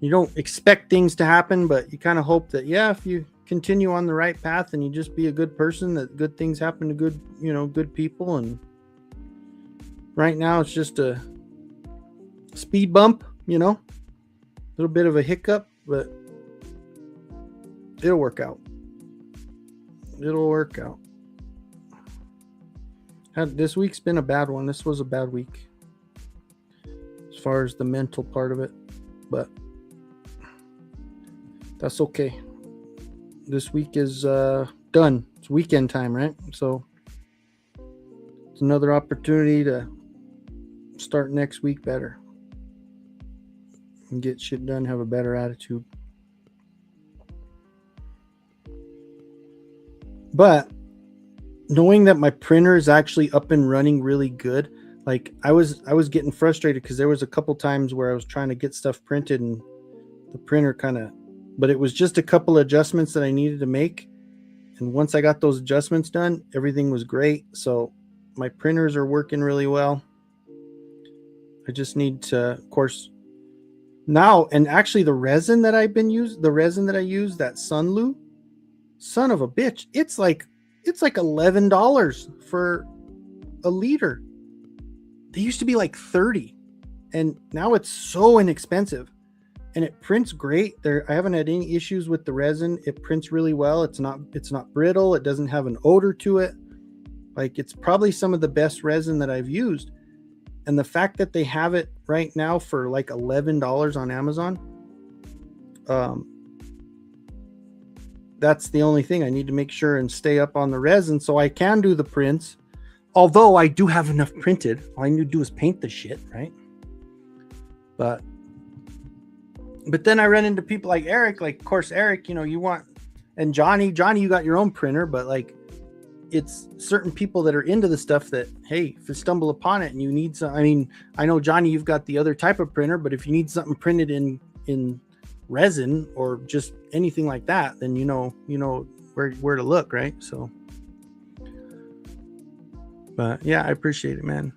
you don't expect things to happen, but you kind of hope that, if you continue on the right path and you just be a good person, that good things happen to good people. And right now it's just a speed bump, a little bit of a hiccup, but it'll work out. This week's been a bad one. This was a bad week as far as the mental part of it, but that's okay. This week is done. It's weekend time, right? So it's another opportunity to start next week better and get shit done, have a better attitude. But knowing that my printer is actually up and running really good, like I was getting frustrated because there was a couple times where I was trying to get stuff printed and the printer but it was just a couple adjustments that I needed to make. And once I got those adjustments done, everything was great. So my printers are working really well. I just need to, of course, now, and actually the resin that I use, that Sunlu, son of a bitch, it's like $11 for a liter. They used to be like $30, and now it's so inexpensive. And it prints great. I haven't had any issues with the resin. It prints really well. It's not brittle. It doesn't have an odor to it. Like, it's probably some of the best resin that I've used. And the fact that they have it right now for like $11 on Amazon, that's the only thing. I need to make sure and stay up on the resin so I can do the prints. Although I do have enough printed. All I need to do is paint the shit, right? But then I run into people like Eric, like, of course, Eric, you want, and Johnny, you got your own printer, but like, it's certain people that are into the stuff that, hey, if you stumble upon it and you need some, I mean, I know, Johnny, you've got the other type of printer, but if you need something printed in resin or just anything like that, then you know where to look, right? So, but yeah, I appreciate it, man.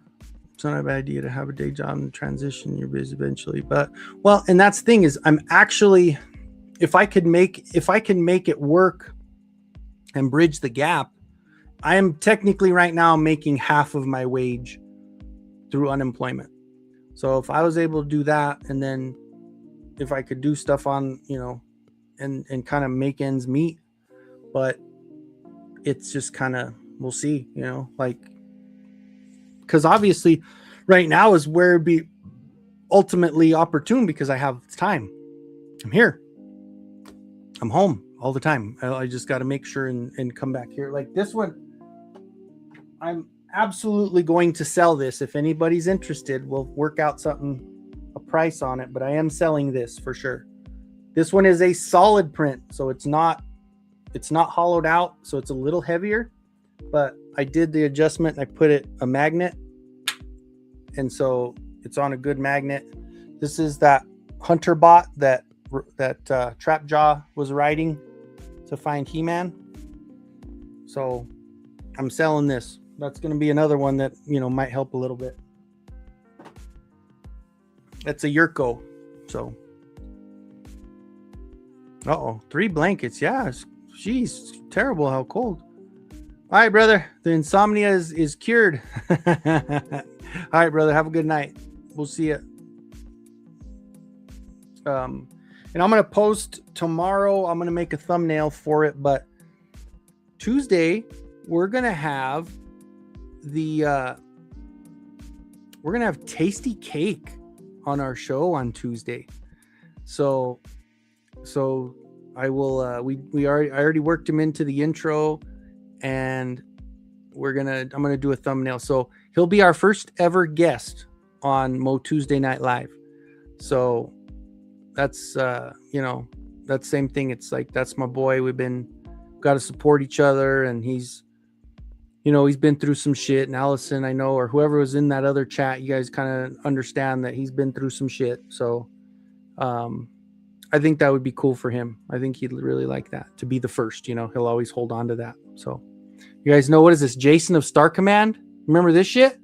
It's not a bad idea to have a day job and transition your biz eventually. But, well, and that's the thing is, I'm actually, if I can make it work and bridge the gap, I am technically right now making half of my wage through unemployment. So if I was able to do that, and then if I could do stuff on, and kind of make ends meet, but it's just kind of, we'll see, like, because obviously right now is where it'd be ultimately opportune because I have time. I'm here. I'm home all the time. I just got to make sure and come back here. Like this one, I'm absolutely going to sell this. If anybody's interested, we'll work out a price on it, but I am selling this for sure. This one is a solid print, so it's not hollowed out, so it's a little heavier, but I did the adjustment and I put a magnet, and so it's on a good magnet. This is that hunter bot that Trapjaw was riding to find He-Man. So I'm selling this. That's going to be another one that, might help a little bit. That's a Yurko. So, 3 blankets. Yeah, jeez, terrible how cold. All right, brother. The insomnia is cured. All right, brother. Have a good night. We'll see you. And I'm going to post tomorrow. I'm going to make a thumbnail for it. But Tuesday, we're going to have tasty cake on our show on Tuesday. So I will, I already worked him into the intro, and I'm going to do a thumbnail. So he'll be our first ever guest on Mo Tuesday Night Live. So that's, that same thing. It's like, that's my boy. We've got to support each other, and he's you know, he's been through some shit. And Allison, I know, or whoever was in that other chat, you guys kind of understand that he's been through some shit. So I think that would be cool for him. I think he'd really like that, to be the first. You know, he'll always hold on to that. So you guys know, what is this? Jason of Star Command? Remember this shit?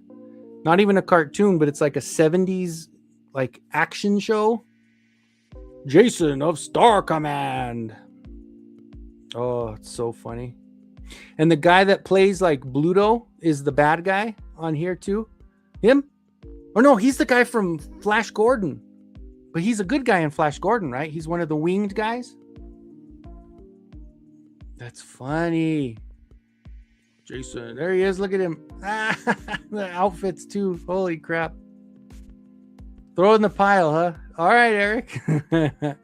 Not even a cartoon, but it's like a 70s like action show. Jason of Star Command. Oh, it's so funny. And the guy that plays like Bluto is the bad guy on here too. Him? Or no, he's the guy from Flash Gordon. But he's a good guy in Flash Gordon, right? He's one of the winged guys. That's funny. Jason, there he is. Look at him. The outfits too. Holy crap. Throw it in the pile, huh? All right, Eric. I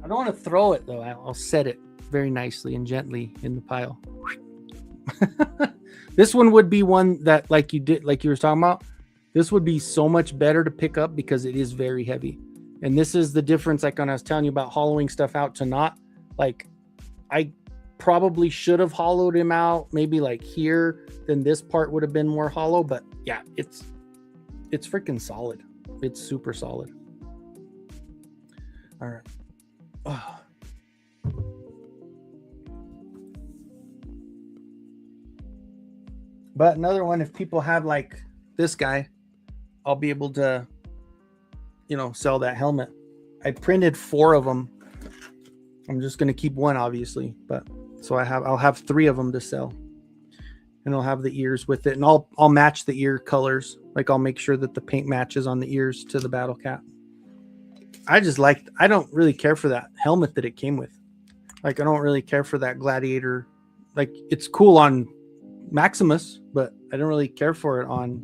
don't want to throw it though. I'll set it very nicely and gently in the pile. This one would be one that, like you were talking about, this would be so much better to pick up because it is very heavy. And this is the difference, like when I was telling you about hollowing stuff out to not, like, I probably should have hollowed him out maybe like here, then this part would have been more hollow. But yeah, it's freaking solid. It's super solid. All right. Oh. But another one, if people have like this guy, I'll be able to, you know, sell that helmet. I printed 4 of them. I'm just going to keep one, obviously, but so I'll have 3 of them to sell, and I'll have the ears with it, and I'll match the ear colors. Like I'll make sure that the paint matches on the ears to the battle cap. I don't really care for that helmet that it came with. Like I don't really care for that gladiator. Like it's cool on Maximus, but I don't really care for it on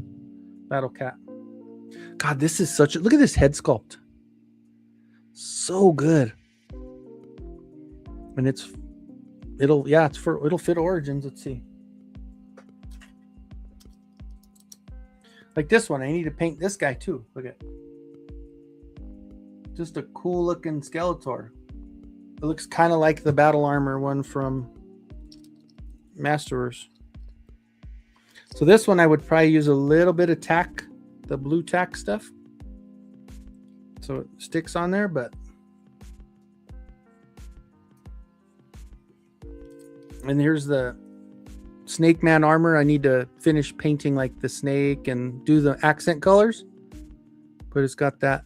Battle Cat. God, this is look at this head sculpt. So good. And it'll fit Origins. Let's see. Like this one, I need to paint this guy too. Look at, just a cool looking Skeletor. It looks kind of like the battle armor one from Masterverse. So this one I would probably use a little bit of tack, the blue tack stuff, so it sticks on there. But and here's the Snake Man armor. I need to finish painting like the snake and do the accent colors, but it's got that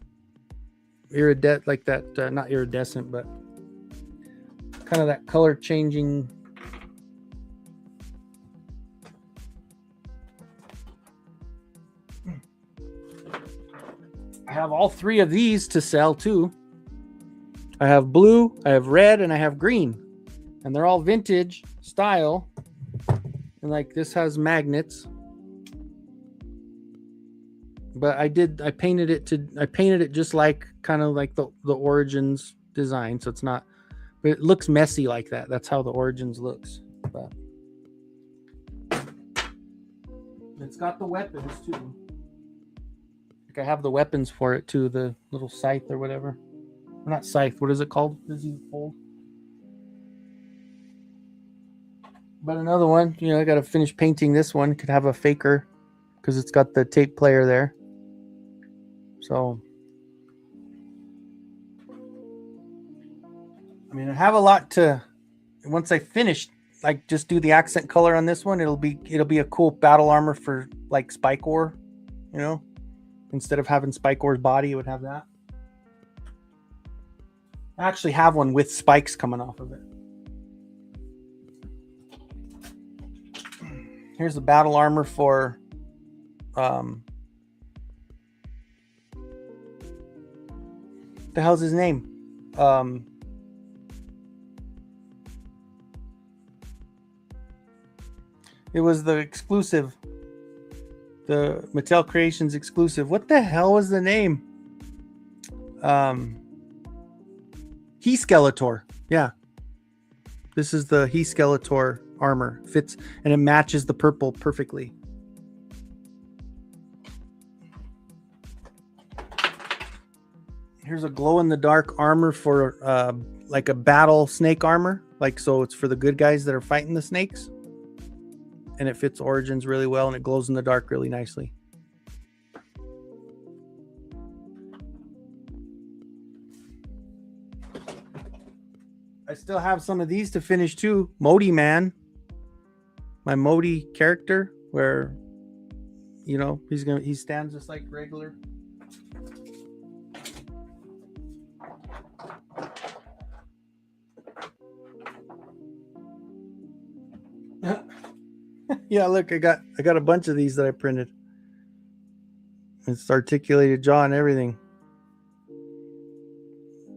not iridescent, but kind of that color changing. I have all 3 of these to sell too. I have blue, I have red, and I have green. And they're all vintage style. And like this has magnets. But I painted it just like kind of like the Origins design. So it's not, but it looks messy like that. That's how the Origins looks. But it's got the weapons too. I have the weapons for it too, the little scythe or whatever. Or not scythe, what is it called? Does he hold? But another one, you know, I got to finish painting this one. Could have a faker because it's got the tape player there. So, I mean, I have a lot to. Once I finish, like, just do the accent color on this one. It'll be a cool battle armor for like Spike War, you know. Instead of having Spike War's body, it would have that. I actually have one with spikes coming off of it. Here's the battle armor for the hell's his name? It was the exclusive. The Mattel Creations exclusive. What the hell was the name? He Skeletor. Yeah. This is the He Skeletor armor. Fits and it matches the purple perfectly. Here's a glow in the dark armor for like a battle snake armor. Like, so it's for the good guys that are fighting the snakes. And it fits Origins really well, and it glows in the dark really nicely. I still have some of these to finish too. Modi Man. My Modi character, where, you know, he stands just like regular. Yeah, look, I got a bunch of these that I printed. It's articulated jaw and everything.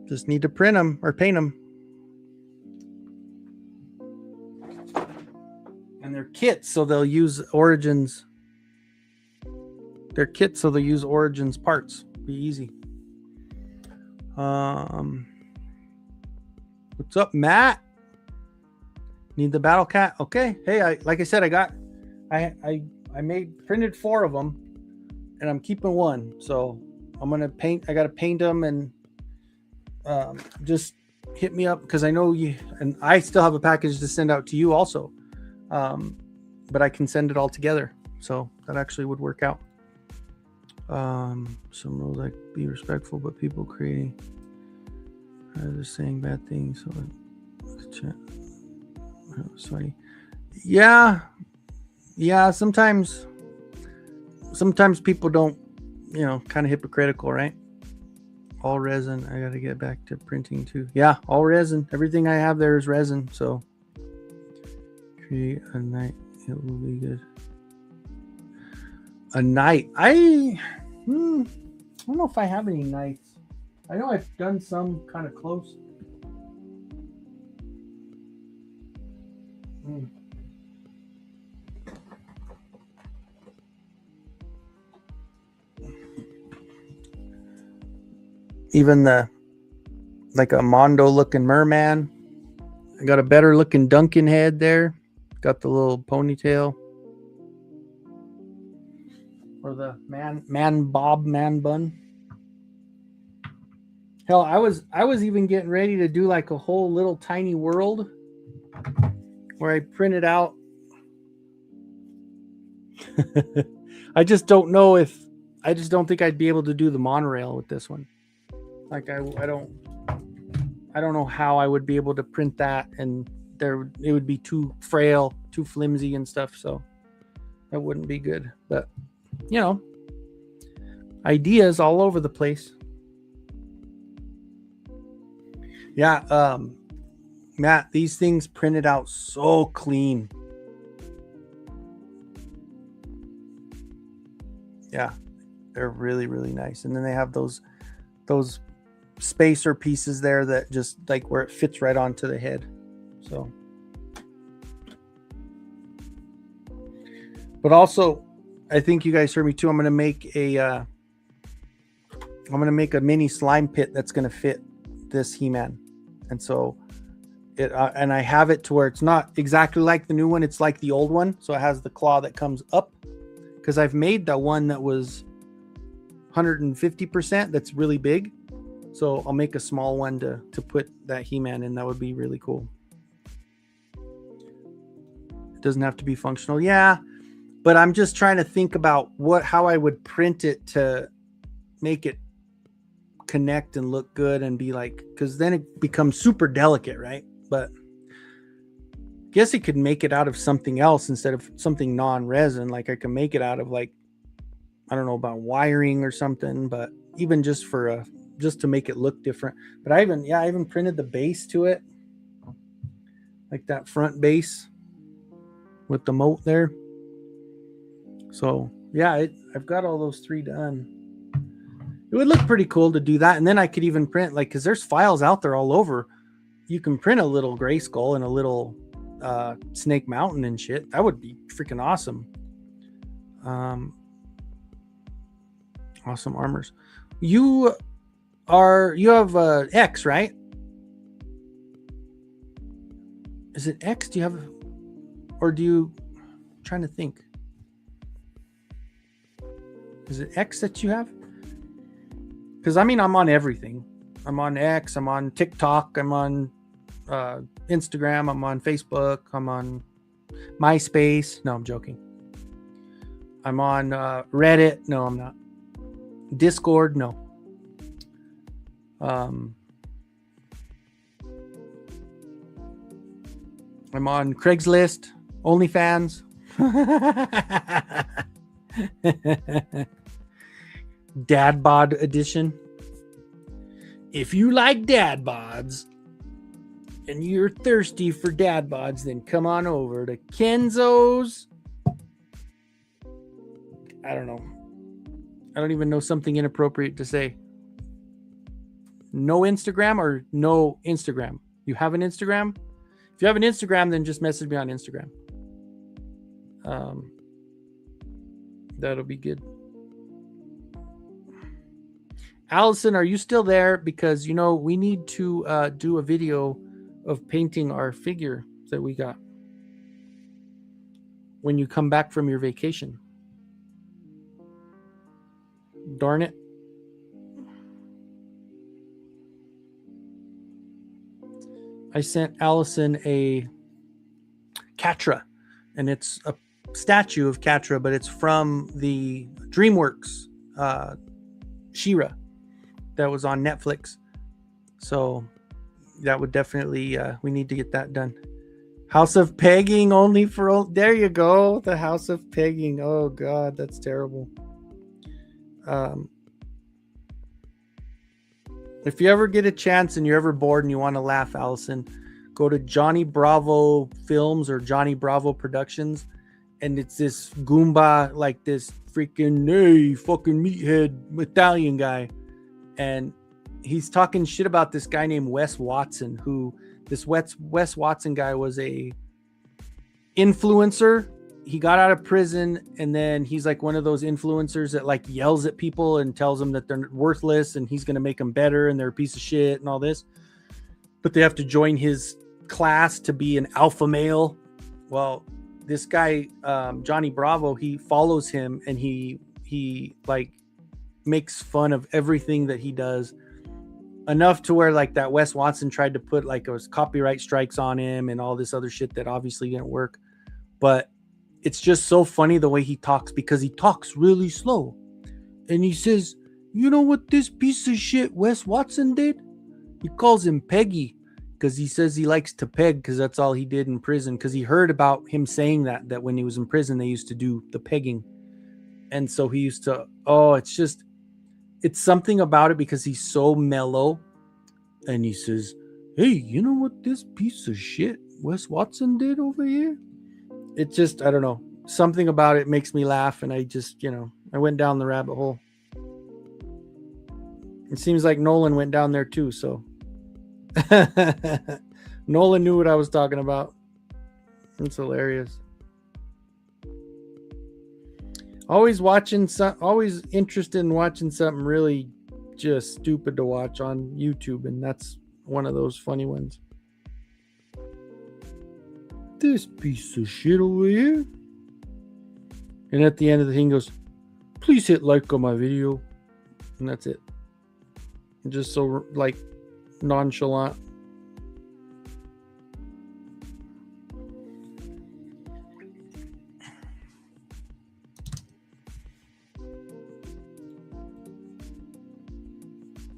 Just need to print them or paint them. And they're kits, so they'll use Origins. They're kits, so they'll use Origins parts. Be easy. What's up, Matt? Need the battle cat? Okay. Hey, like I said, I printed 4 of them, and I'm keeping 1. So I'm gonna paint. I gotta paint them, and just hit me up, because I know you, and I still have a package to send out to you also. But I can send it all together, so that actually would work out. Some rules like be respectful, but people creating just saying bad things. So it's funny. Yeah. Sometimes people don't, you know, kind of hypocritical, right? All resin. I got to get back to printing too. Yeah, all resin. Everything I have there is resin. So create a night. It will be good. A night. I don't know if I have any nights. I know I've done some kind of close. Even like a Mondo looking merman. I got a better looking Duncan head there. Got the little ponytail. Or the man bun. Hell, I was even getting ready to do like a whole little tiny world where I printed out. I just don't think I'd be able to do the monorail with this one. Like I don't know how I would be able to print that, and it would be too frail, too flimsy and stuff, so that wouldn't be good. But you know, ideas all over the place. Yeah, Matt, these things printed out so clean. Yeah, they're really, really nice. And then they have those spacer pieces there that just like where it fits right onto the head. So, but also, I think you guys heard me too. I'm gonna make a mini slime pit that's gonna fit this He-Man, and so and I have it to where it's not exactly like the new one. It's like the old one, so it has the claw that comes up. Because I've made the one that was 150%. That's really big. So I'll make a small one to put that He-Man in. That would be really cool. It doesn't have to be functional. Yeah, but I'm just trying to think about how I would print it to make it connect and look good and be like, because then it becomes super delicate, right? But I guess it could make it out of something else instead of something non-resin. Like I can make it out of like, I don't know about wiring or something, but even just just to make it look different. But I even printed the base to it, like that front base with the moat there. So yeah, I've got all those 3 done. It would look pretty cool to do that. And then I could even print, like, because there's files out there all over. You can print a little Gray Skull and a little Snake Mountain and shit. That would be freaking awesome. Awesome armors. You have X, right? Is it X? Do you have, or do you? I'm trying to think. Is it X that you have? Because I mean, I'm on everything. I'm on X. I'm on TikTok. I'm on Instagram. I'm on Facebook. I'm on MySpace. No, I'm joking. I'm on Reddit. No, I'm not. Discord. No. I'm on Craigslist, OnlyFans. Dad bod edition. If you like dad bods and you're thirsty for dad bods, then come on over to Kenzo's. I don't know. I don't even know something inappropriate to say. No Instagram or no Instagram? You have an Instagram? If you have an Instagram, then just message me on Instagram. That'll be good. Allison, are you still there? Because, you know, we need to do a video of painting our figure that we got when you come back from your vacation. Darn it. I sent Allison a Catra, and it's a statue of Catra, but it's from the DreamWorks She-Ra that was on Netflix. So that would definitely, we need to get that done. House of Pegging only for, there you go. The House of Pegging. Oh God, that's terrible. If you ever get a chance and you're ever bored and you want to laugh, Allison, go to Johnny Bravo Films or Johnny Bravo Productions, and it's this Goomba, like this freaking fucking meathead Italian guy, and he's talking shit about this guy named Wes Watson, who this Wes Watson guy was a influencer. He got out of prison, and then he's like one of those influencers that like yells at people and tells them that they're worthless and he's going to make them better and they're a piece of shit and all this, but they have to join his class to be an alpha male. Well, this guy, Johnny Bravo, he follows him, and he like makes fun of everything that he does, enough to where like that Wes Watson tried to put like those copyright strikes on him and all this other shit that obviously didn't work. But it's just so funny the way he talks, because he talks really slow. And he says, you know what this piece of shit Wes Watson did? He calls him Peggy, because he says he likes to peg, because that's all he did in prison. Because he heard about him saying that when he was in prison, they used to do the pegging. And so he used to, it's something about it, because he's so mellow. And he says, hey, you know what this piece of shit Wes Watson did over here? It just, I don't know, something about it makes me laugh, and I just, you know, I went down the rabbit hole. It seems like Nolan went down there too, so Nolan knew what I was talking about. It's hilarious. Always interested in watching something really just stupid to watch on YouTube, and that's one of those funny ones. This piece of shit over here. And at the end of the thing goes, please hit like on my video. And that's it. Just so like nonchalant.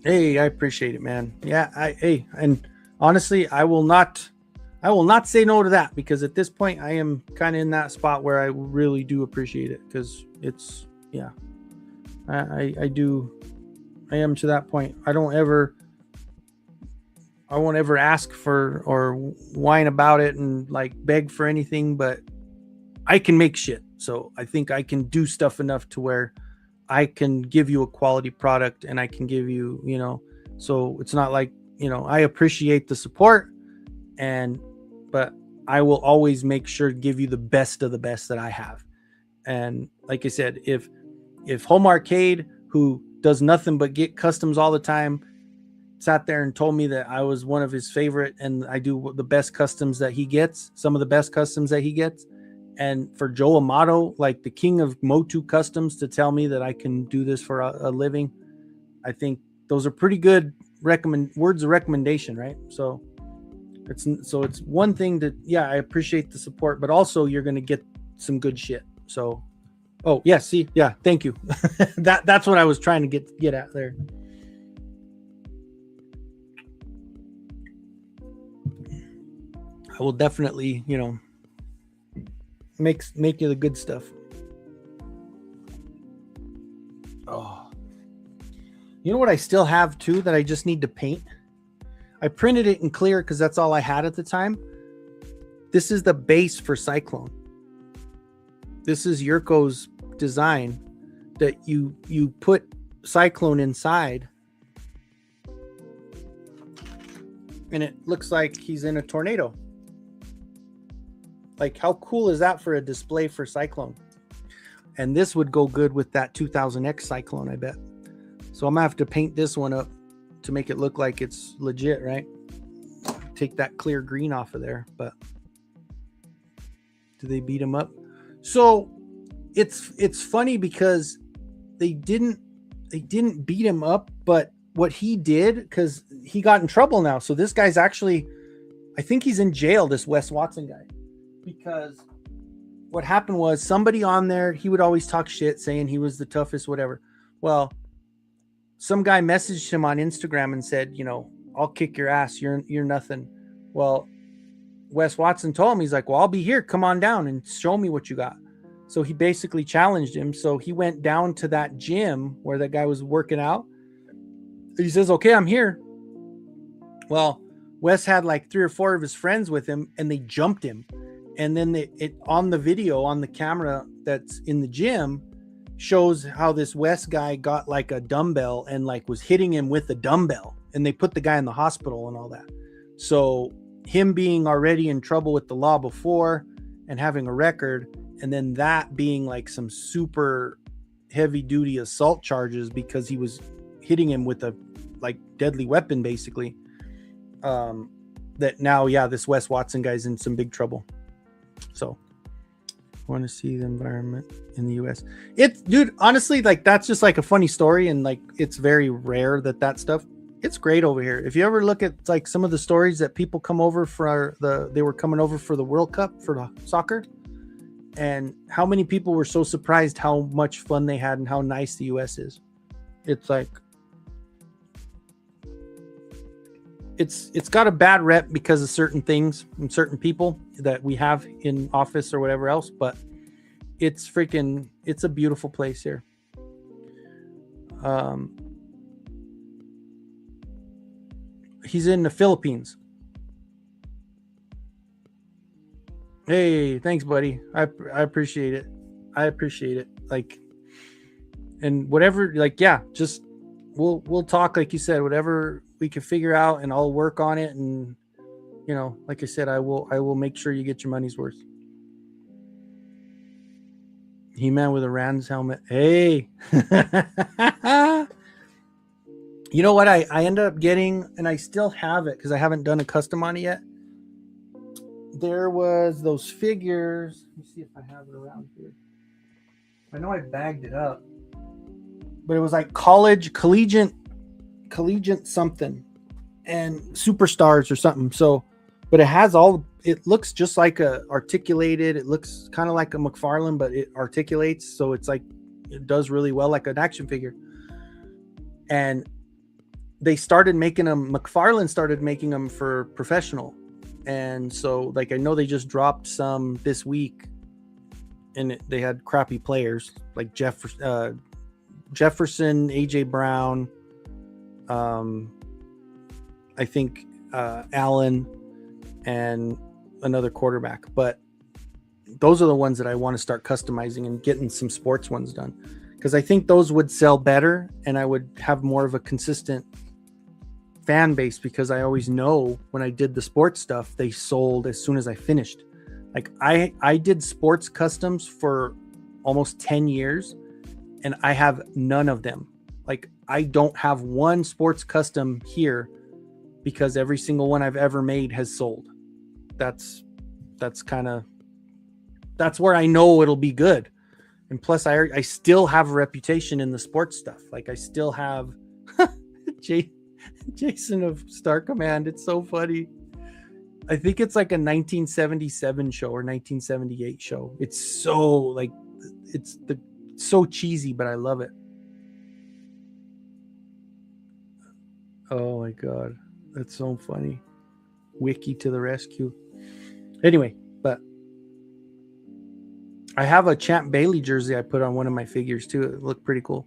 Hey, I appreciate it, man. Yeah, and honestly, I will not say no to that, because at this point I am kind of in that spot where I really do appreciate it, because it's, yeah, I am to that point. I won't ever ask for or whine about it and like beg for anything, but I can make shit. So I think I can do stuff enough to where I can give you a quality product, and I can give you, you know, so it's not like, you know, I appreciate the support, but I will always make sure to give you the best of the best that I have. And like I said, if Home Arcade, who does nothing but get customs all the time, sat there and told me that I was one of his favorite, and I do the best customs that he gets, some of the best customs that he gets, and for Joe Amato, like the king of Motu Customs, to tell me that I can do this for a living, I think those are pretty good words of recommendation, right? So It's one thing that, yeah, I appreciate the support, but also you're going to get some good shit. So, oh yeah, see, yeah, thank you. That's what I was trying to get at there. I will definitely, make you the good stuff. Oh, you know what I still have too that I just need to paint? I printed it in clear because that's all I had at the time. This is the base for Cyclone. This is Yurko's design that you put Cyclone inside. And it looks like he's in a tornado. Like, how cool is that for a display for Cyclone? And this would go good with that 2000X Cyclone, I bet. So I'm going to have to paint this one up to make it look like it's legit, right? Take that clear green off of there, but do they beat him up? So it's funny because they didn't beat him up, but what he did, because he got in trouble now. So this guy's actually, I think he's in jail, this Wes Watson guy, because what happened was somebody on there, he would always talk shit saying he was the toughest, whatever. Well, some guy messaged him on Instagram and said, I'll kick your ass. You're nothing. Well, Wes Watson told him, he's like, well, I'll be here. Come on down and show me what you got. So he basically challenged him. So he went down to that gym where that guy was working out. He says, okay, I'm here. Well, Wes had like 3 or 4 of his friends with him and they jumped him. And then on the video, on the camera that's in the gym, shows how this Wes guy got like a dumbbell and like was hitting him with a dumbbell, and they put the guy in the hospital and all that. So him being already in trouble with the law before and having a record, and then that being like some super heavy duty assault charges because he was hitting him with a like deadly weapon basically, that now, yeah, this Wes Watson guy's in some big trouble. So I want to see the environment in the US. Dude, honestly, like that's just like a funny story, and like it's very rare that stuff. It's great over here. If you ever look at like some of the stories that people come over for they were coming over for the World Cup for the soccer, and how many people were so surprised how much fun they had and how nice the US is. It's like it's got a bad rep because of certain things and certain people that we have in office or whatever else, but it's a beautiful place here. He's in the Philippines. Hey, thanks, buddy. I appreciate it. I appreciate it. Like, and whatever, like, yeah, just we'll talk, like you said, whatever we can figure out, and I'll work on it. And like I said, I will make sure you get your money's worth. He-Man with a Rams helmet. Hey. You know what I ended up getting, and I still have it because I haven't done a custom on it yet. There was those figures. Let me see if I have it around here. I know I bagged it up, but it was like collegiate something and superstars or something. So, but it looks just like a articulated. It looks kind of like a McFarlane, but it articulates. So it's like, it does really well, like an action figure. And they started making them, McFarlane started making them for professional. And so like, I know they just dropped some this week, and they had crappy players like Jefferson, AJ Brown, I think Allen, and another quarterback. But those are the ones that I want to start customizing and getting some sports ones done, because I think those would sell better and I would have more of a consistent fan base, because I always know when I did the sports stuff, they sold as soon as I finished. Like I did sports customs for almost 10 years and I have none of them. Like I don't have one sports custom here because every single one I've ever made has sold. That's where I know it'll be good. And plus I still have a reputation in the sports stuff. Like I still have Jason of Star Command. It's so funny. I think it's like a 1977 show or 1978 show. It's so like, it's so cheesy, but I love it. Oh my god, that's so funny. Wiki to the rescue. Anyway, but I have a Champ Bailey jersey I put on one of my figures too. It looked pretty cool.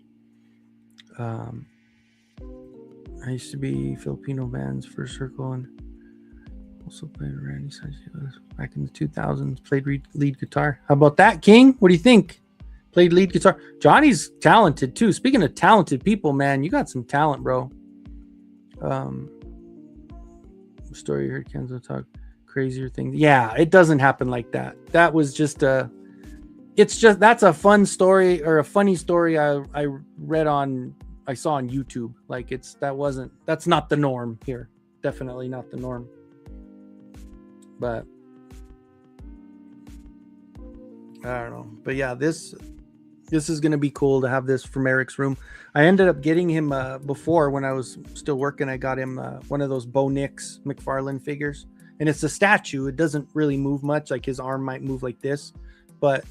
I used to be Filipino band's first circle and also played Randy Sanchez back in the 2000s. Played lead guitar. How about that, King? What do you think? Played lead guitar. Johnny's talented too. Speaking of talented people, man, you got some talent, bro. Story you heard Kenzo talk crazier things. Yeah, it doesn't happen like that. That was just that's a fun story or a funny story I saw on YouTube. Like that's not the norm here. Definitely not the norm. But I don't know. But yeah, this is going to be cool to have this from Eric's room. I ended up getting him before when I was still working. I got him one of those Bo Nix McFarlane figures, and it's a statue. It doesn't really move much. Like his arm might move like this, but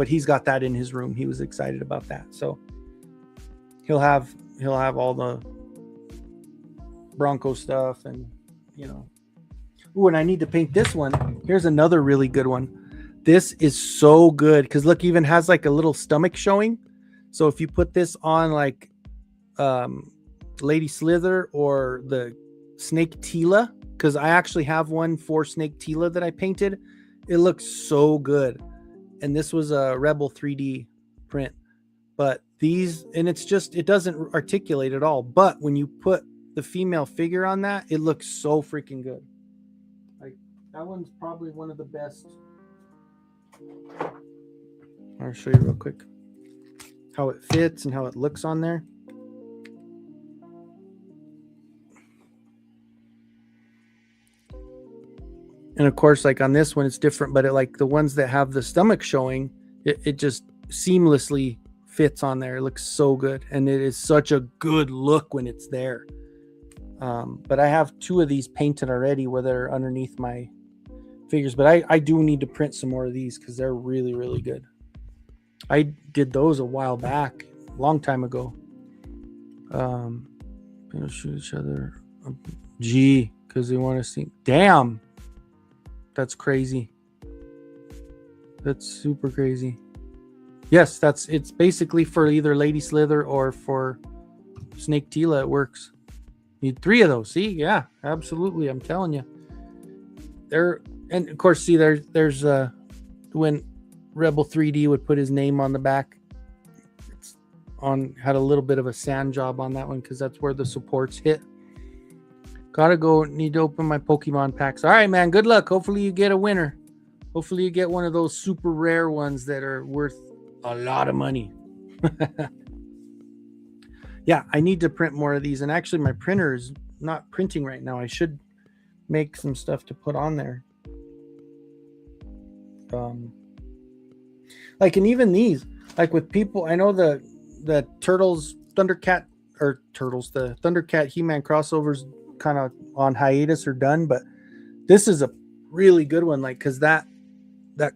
he's got that in his room. He was excited about that. So he'll have all the Bronco stuff, and Ooh, and I need to paint this one. Here's another really good one. This is so good because look, even has like a little stomach showing. So if you put this on like Lady Slither or the Snake Tila, because I actually have one for Snake Tila that I painted. It looks so good. And this was a Rebel 3D print. But these, and it doesn't articulate at all. But when you put the female figure on that, it looks so freaking good. Like that one's probably one of the best. I'll show you real quick how it fits and how it looks on there. And of course, like on this one, it's different, but like the ones that have the stomach showing, it just seamlessly fits on there. It looks so good. And it is such a good look when it's there. But I have 2 of these painted already where they're underneath my figures, but I do need to print some more of these because they're really, really good. I did those a while back, a long time ago. They'll shoot each other. Gee, because they want to see. Damn, that's crazy. That's super crazy. Yes, it's basically for either Lady Slither or for Snake Tila. It works. Need 3 of those. See, yeah, absolutely. I'm telling you. And of course, see, there's when Rebel 3D would put his name on the back. Had a little bit of a sand job on that one because that's where the supports hit. Gotta go. Need to open my Pokemon packs. All right, man. Good luck. Hopefully you get a winner. Hopefully you get one of those super rare ones that are worth a lot of money. Yeah, I need to print more of these. And actually, my printer is not printing right now. I should make some stuff to put on there. Like, and even these, like with people, I know the Turtles, Thundercat, or Turtles, the Thundercat He-Man crossovers kind of on hiatus or done, but this is a really good one, like, because that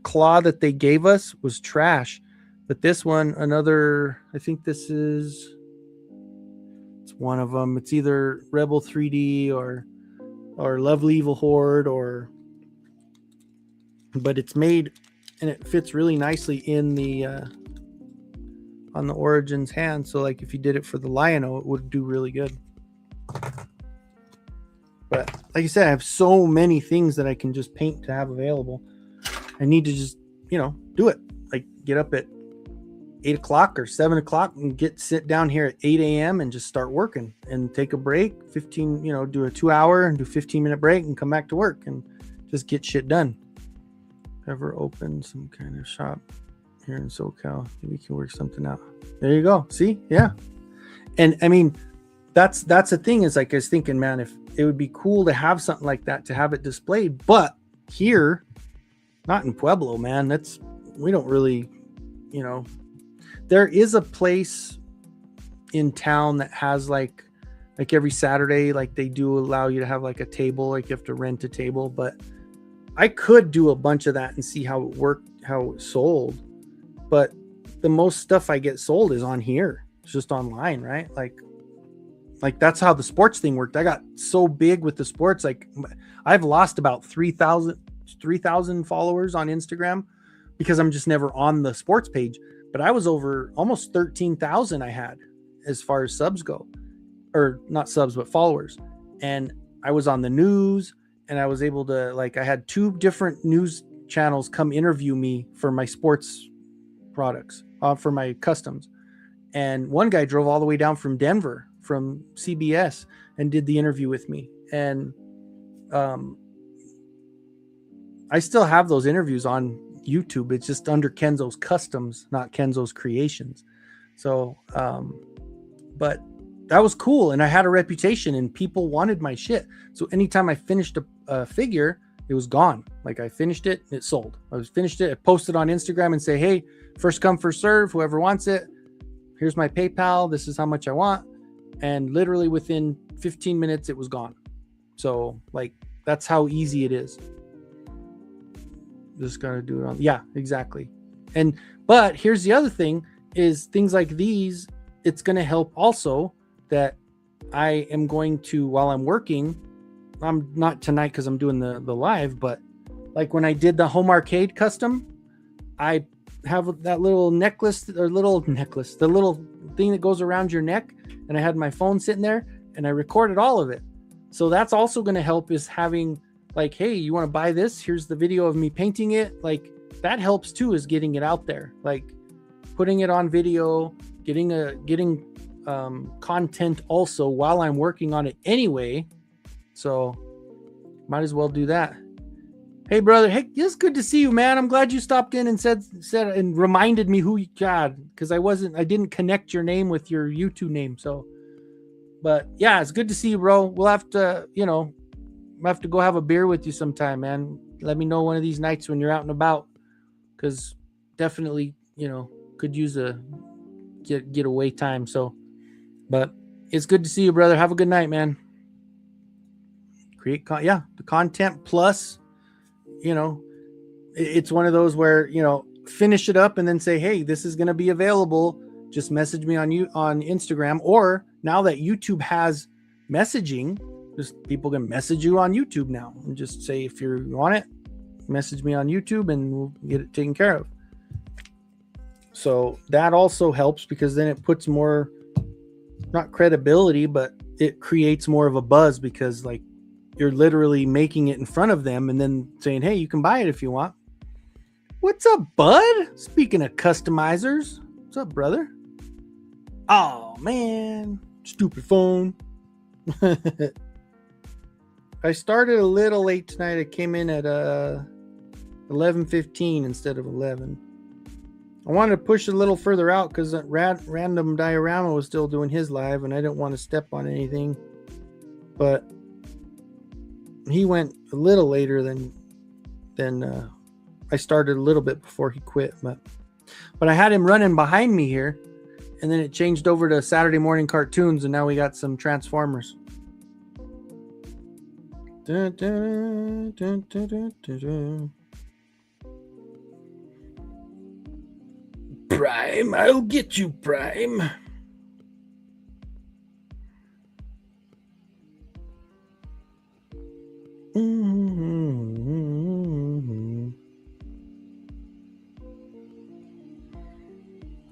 claw that they gave us was trash. But this one, I think it's one of them. It's either Rebel 3D or Lovely Evil Horde, but it's made and it fits really nicely in the on the Origins hand. So like if you did it for the Lion-O, it would do really good. But like I said, I have so many things that I can just paint to have available. I need to just, do it. Like get up at 8 o'clock or 7 o'clock and sit down here at 8 a.m. and just start working and take a break, 15, do a 2-hour and do 15-minute break and come back to work and just get shit done. Ever open some kind of shop here in SoCal? Maybe we can work something out. There you go. See? Yeah. And I mean, that's the thing is like, I was thinking, man, if it would be cool to have something like that, to have it displayed, but here, not in Pueblo, man, we don't really, there is a place in town that has like like every Saturday, like they do allow you to have like a table, like you have to rent a table. But I could do a bunch of that and see how it worked, how it sold. But the most stuff I get sold is on here. It's just online, right? Like that's how the sports thing worked. I got so big with the sports. Like I've lost about 3,000 followers on Instagram because I'm just never on the sports page. But I was over almost 13,000 I had as far as subs go, or not subs, but followers. And I was on the news, and I was able to, like, I had 2 different news channels come interview me for my sports products, for my customs. And one guy drove all the way down from Denver, from CBS, and did the interview with me. And I still have those interviews on YouTube. It's just under Kenzo's Customs, not Kenzo's Creations. So, but that was cool. And I had a reputation and people wanted my shit. So anytime I finished a figure, it was gone. Like I finished it, it sold. I finished it, I posted on Instagram and say, hey, first come, first serve, whoever wants it. Here's my PayPal. This is how much I want. And literally within 15 minutes, it was gone. So like, that's how easy it is. Just gotta do it on. Yeah, exactly. But here's the other thing is things like these, it's going to help also that I am going to, while I'm working, I'm not tonight because I'm doing the live, but like when I did the home arcade custom, I have that little the little thing that goes around your neck. And I had my phone sitting there and I recorded all of it. So that's also going to help, is having like, hey, you want to buy this? Here's the video of me painting it. Like that helps too, is getting it out there, like putting it on video, getting content also while I'm working on it anyway. So might as well do that. Hey brother, hey, it's good to see you, man. I'm glad you stopped in and said and reminded me who you got, because I didn't connect your name with your YouTube name. So, but yeah, it's good to see you, bro. We'll have to, have to go have a beer with you sometime, man. Let me know one of these nights when you're out and about, because definitely, could use a get away time. So, but it's good to see you, brother. Have a good night, man. Create the content plus, it's one of those where, finish it up and then say, hey, this is going to be available. Just message me on Instagram, or now that YouTube has messaging, just people can message you on YouTube now and just say, if you want it, message me on YouTube and we'll get it taken care of. So that also helps, because then it puts more, not credibility, but it creates more of a buzz, because like you're literally making it in front of them and then saying, hey, you can buy it if you want. What's up, bud? Speaking of customizers, what's up, brother? Oh man, stupid phone. I started a little late tonight. I came in at 11:15 instead of 11. I wanted to push a little further out because that random diorama was still doing his live, and I didn't want to step on anything. But he went a little later than I started a little bit before he quit. But I had him running behind me here, and then it changed over to Saturday morning cartoons, and now we got some Transformers. Dun, dun, dun, dun, dun, dun, dun. Prime, I'll get you, Prime.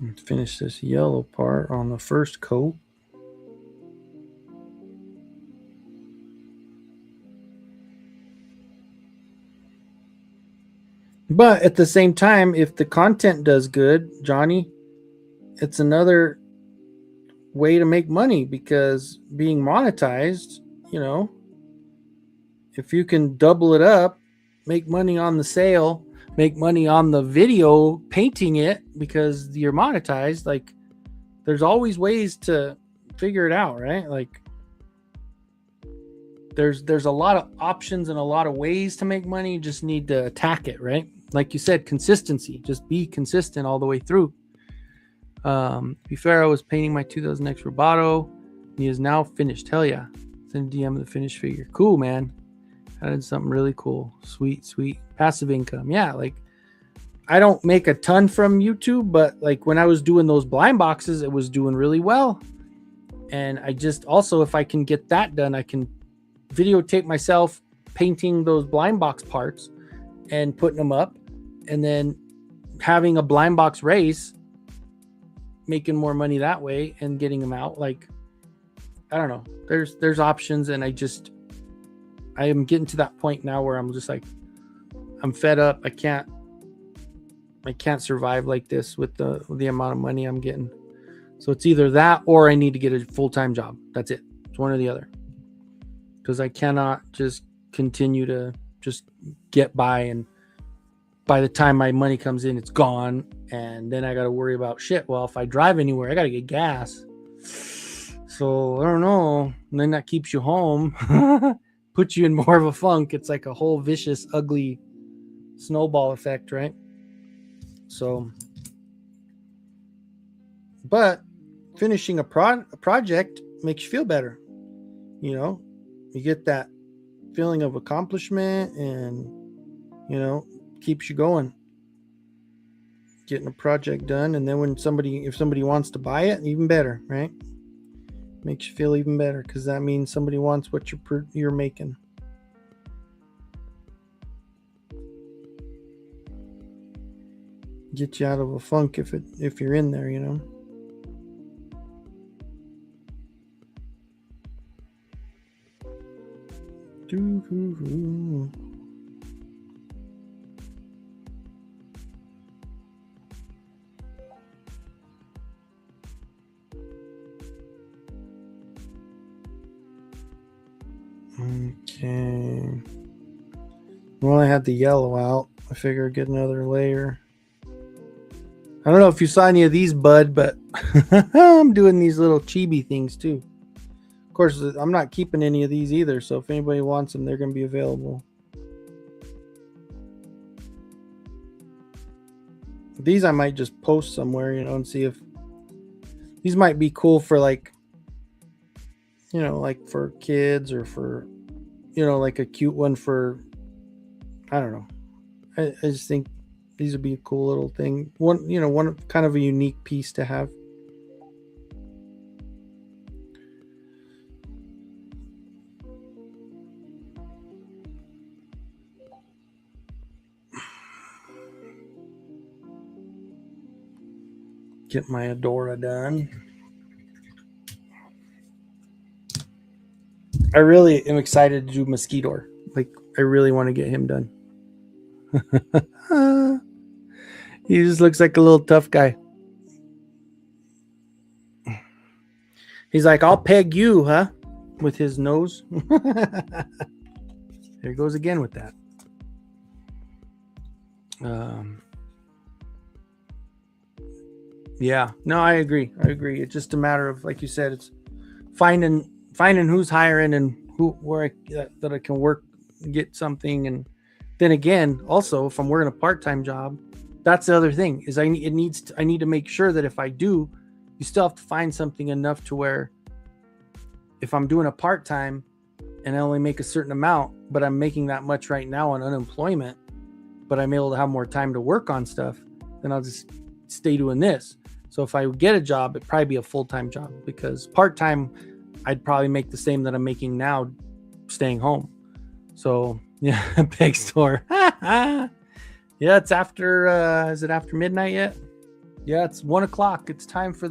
Let's finish this yellow part on the first coat. But at the same time, if the content does good, Johnny, it's another way to make money, because being monetized, if you can double it up, make money on the sale, make money on the video painting it because you're monetized, like there's always ways to figure it out, right? Like there's a lot of options and a lot of ways to make money. You just need to attack it, right? Like you said, consistency. Just be consistent all the way through. To be fair, I was painting my 2000X Roboto. He is now finished. Hell yeah. Send DM the finished figure. Cool, man. I did something really cool. Sweet, sweet. Passive income. Yeah, like I don't make a ton from YouTube, but like when I was doing those blind boxes, it was doing really well. And I just also, if I can get that done, I can videotape myself painting those blind box parts and putting them up, and then having a blind box race, making more money that way and getting them out. Like, I don't know. There's options, and I am getting to that point now where I'm just like, I'm fed up. I can't survive like this with the amount of money I'm getting. So it's either that or I need to get a full-time job. That's it. It's one or the other. Because I cannot just continue to just get by, and by the time my money comes in, it's gone. And then I got to worry about shit. Well, if I drive anywhere, I got to get gas. So I don't know. And then that keeps you home. Puts you in more of a funk. It's like a whole vicious, ugly snowball effect, right? So, but finishing a project makes you feel better. You know, you get that feeling of accomplishment, and, you know, keeps you going. Getting a project done, and then if somebody wants to buy it, even better, right? Makes you feel even better, because that means somebody wants what you're making. Get you out of a funk if you're in there, you know. Okay. Well, I had the yellow out. I figure I'd get another layer. I don't know if you saw any of these, bud, but I'm doing these little chibi things too. Of course, I'm not keeping any of these either, so if anybody wants them, they're going to be available. These I might just post somewhere, you know, and see if these might be cool for, like, you know, like for kids, or for, you know, like a cute one for, I don't know. I just think these would be a cool little thing. One kind of a unique piece to have. Get my Adora done. I really am excited to do Mosquito. Like, I really want to get him done. He just looks like a little tough guy. He's like, I'll peg you, huh? With his nose. There goes again with that. Yeah, no, I agree. It's just a matter of, like you said, it's finding who's hiring and that I can work, get something. And then again, also, if I'm working a part-time job, that's the other thing, is I need to make sure that if I do, you still have to find something enough to where, if I'm doing a part-time and I only make a certain amount, but I'm making that much right now on unemployment, but I'm able to have more time to work on stuff, then I'll just stay doing this. So if I get a job, it'd probably be a full-time job, because part-time, I'd probably make the same that I'm making now staying home. So yeah, big store. Yeah, it's after, is it after midnight yet? Yeah, it's 1:00. It's time for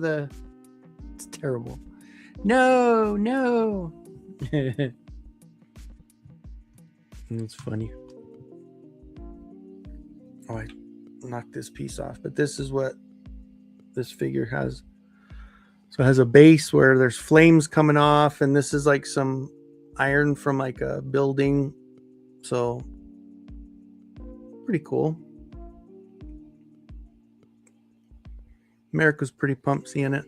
it's terrible. No. It's funny. Oh, I knocked this piece off, but this is what this figure has. So it has a base where there's flames coming off, and this is like some iron from like a building. So pretty cool. America's pretty pumped seeing it.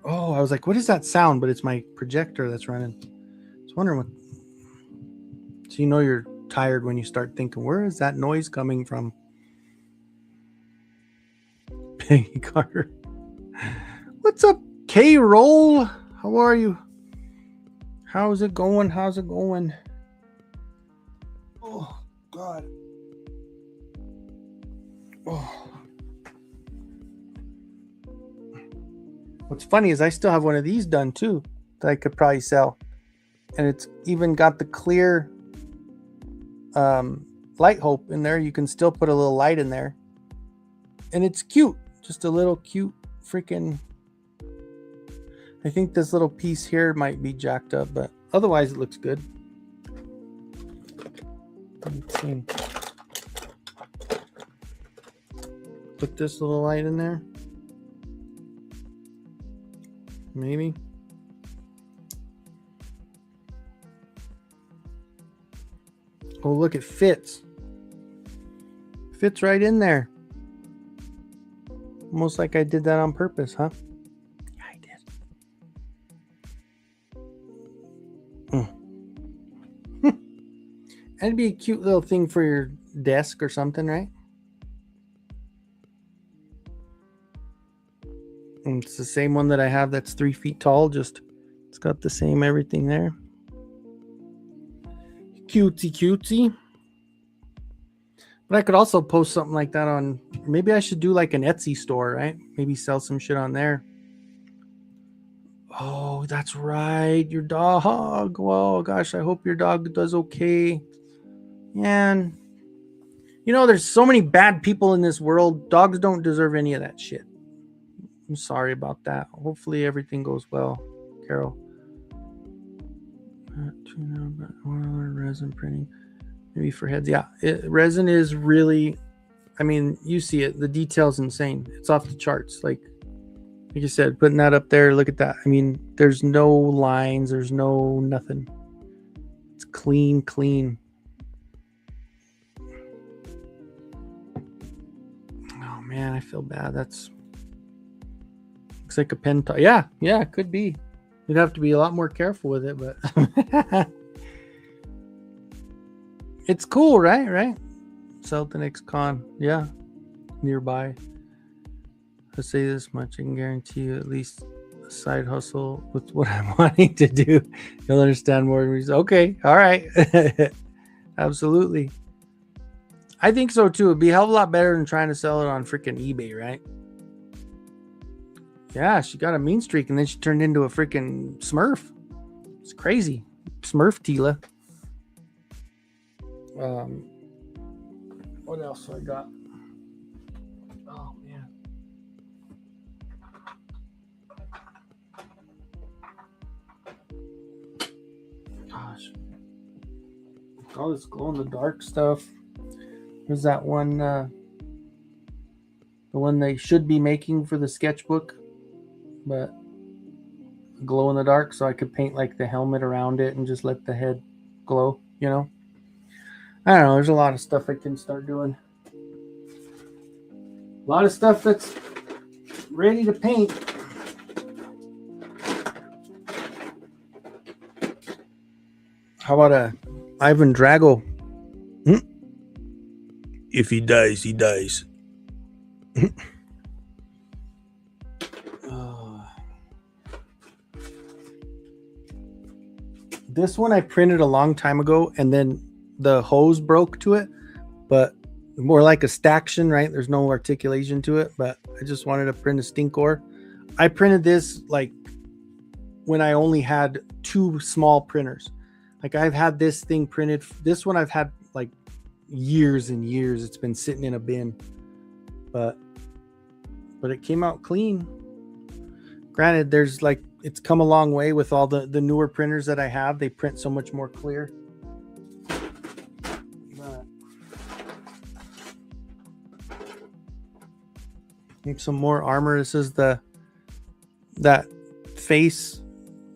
Oh, I was like, what is that sound? But it's my projector that's running. I was wondering what. So you know you're tired when you start thinking, where is that noise coming from? Peggy Carter. What's up, K-Roll? How are you? How's it going? How's it going? Oh, God. Oh. What's funny is I still have one of these done too that I could probably sell. And it's even got the clear light hope in there. You can still put a little light in there. And it's cute. Just a little cute freaking... I think this little piece here might be jacked up, but otherwise it looks good. Let's see. Put this little light in there. Maybe. Oh, look, it fits. Fits right in there. Almost like I did that on purpose, huh? Yeah, I did. That'd be a cute little thing for your desk or something, right? And it's the same one that I have that's 3 feet tall. Just it's got the same everything there. Cutesy cutesy. But I could also post something like that on... Maybe I should do like an Etsy store, right? Maybe sell some shit on there. Oh, that's right. Your dog. Whoa, gosh, I hope your dog does okay. Man. You know, there's so many bad people in this world. Dogs don't deserve any of that shit. I'm sorry about that. Hopefully everything goes well, Carol. Resin printing. Maybe for heads. Yeah, resin is really... I mean, you see it. The detail's insane. It's off the charts. Like you said, putting that up there, look at that. I mean, there's no lines. There's no nothing. It's clean, clean. Oh, man, I feel bad. That's... Looks like a pen top. Yeah, it could be. You'd have to be a lot more careful with it, but... It's cool, right? Celtics Con. Yeah. Nearby. I'll say this much. I can guarantee you at least a side hustle with what I'm wanting to do. You'll understand more. Okay. All right. Absolutely. I think so too. It'd be a hell of a lot better than trying to sell it on freaking eBay, right? Yeah, she got a mean streak and then she turned into a freaking Smurf. It's crazy. Smurf Tila. What else I got? Oh, man. Gosh. All this glow-in-the-dark stuff. There's that one, the one they should be making for the sketchbook, but glow-in-the-dark, so I could paint like the helmet around it and just let the head glow, you know? I don't know. There's a lot of stuff I can start doing. A lot of stuff that's ready to paint. How about a Ivan Drago? If he dies, he dies. This one I printed a long time ago, and then the hose broke to it, but more like a staction, right? There's no articulation to it, but I just wanted to print a Stinkor. I printed this like when I only had 2 small printers. Like I've had this thing printed. This one I've had like years and years. It's been sitting in a bin, but it came out clean. Granted, there's like, it's come a long way with all the newer printers that I have. They print so much more clear. Make some more armor. This is that face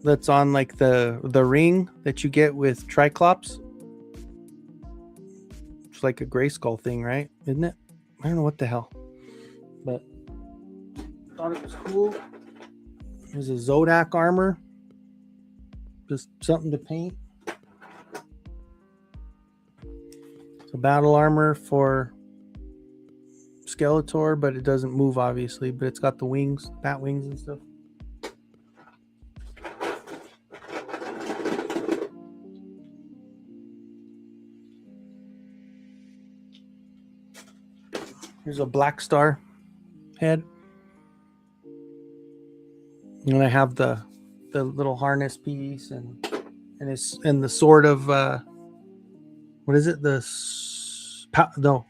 that's on like the ring that you get with Triclops. It's like a Grayskull thing, right? Isn't it? I don't know what the hell, but thought it was cool. There's a Zodak armor. Just something to paint. battle armor for Skeletor, but it doesn't move obviously, but it's got the wings, bat wings and stuff. Here's a Black Star head. And I have the little harness piece and the sword of what is it? No.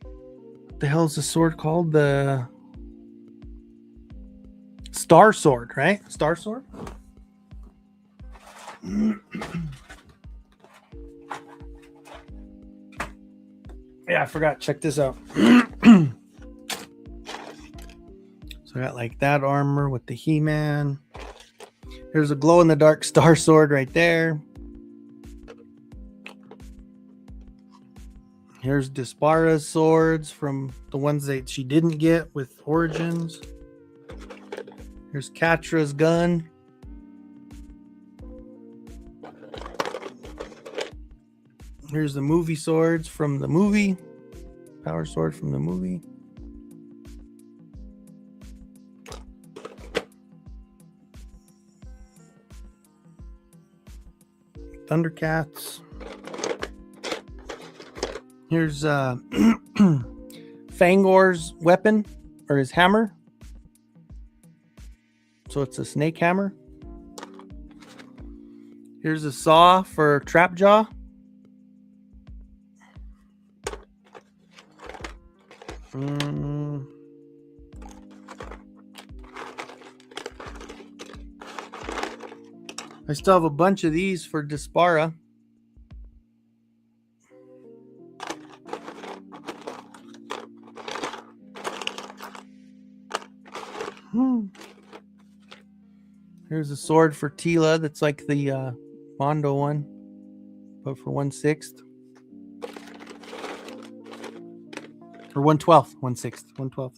What the hell is the sword called? The Star Sword, right? Star Sword? Yeah, I forgot. Check this out. So I got like that armor with the He-Man. There's a glow-in-the-dark Star Sword right there. Here's Dispara's swords from the ones that she didn't get with Origins. Here's Katra's gun. Here's the movie swords from the movie. Power sword from the movie. Thundercats. Here's Fangor's weapon, or his hammer. So it's a snake hammer. Here's a saw for Trapjaw. I still have a bunch of these for Dispara. Here's a sword for Tila that's like the Mondo one, but for 1/6. Or 1/12, 1/6, 1/12.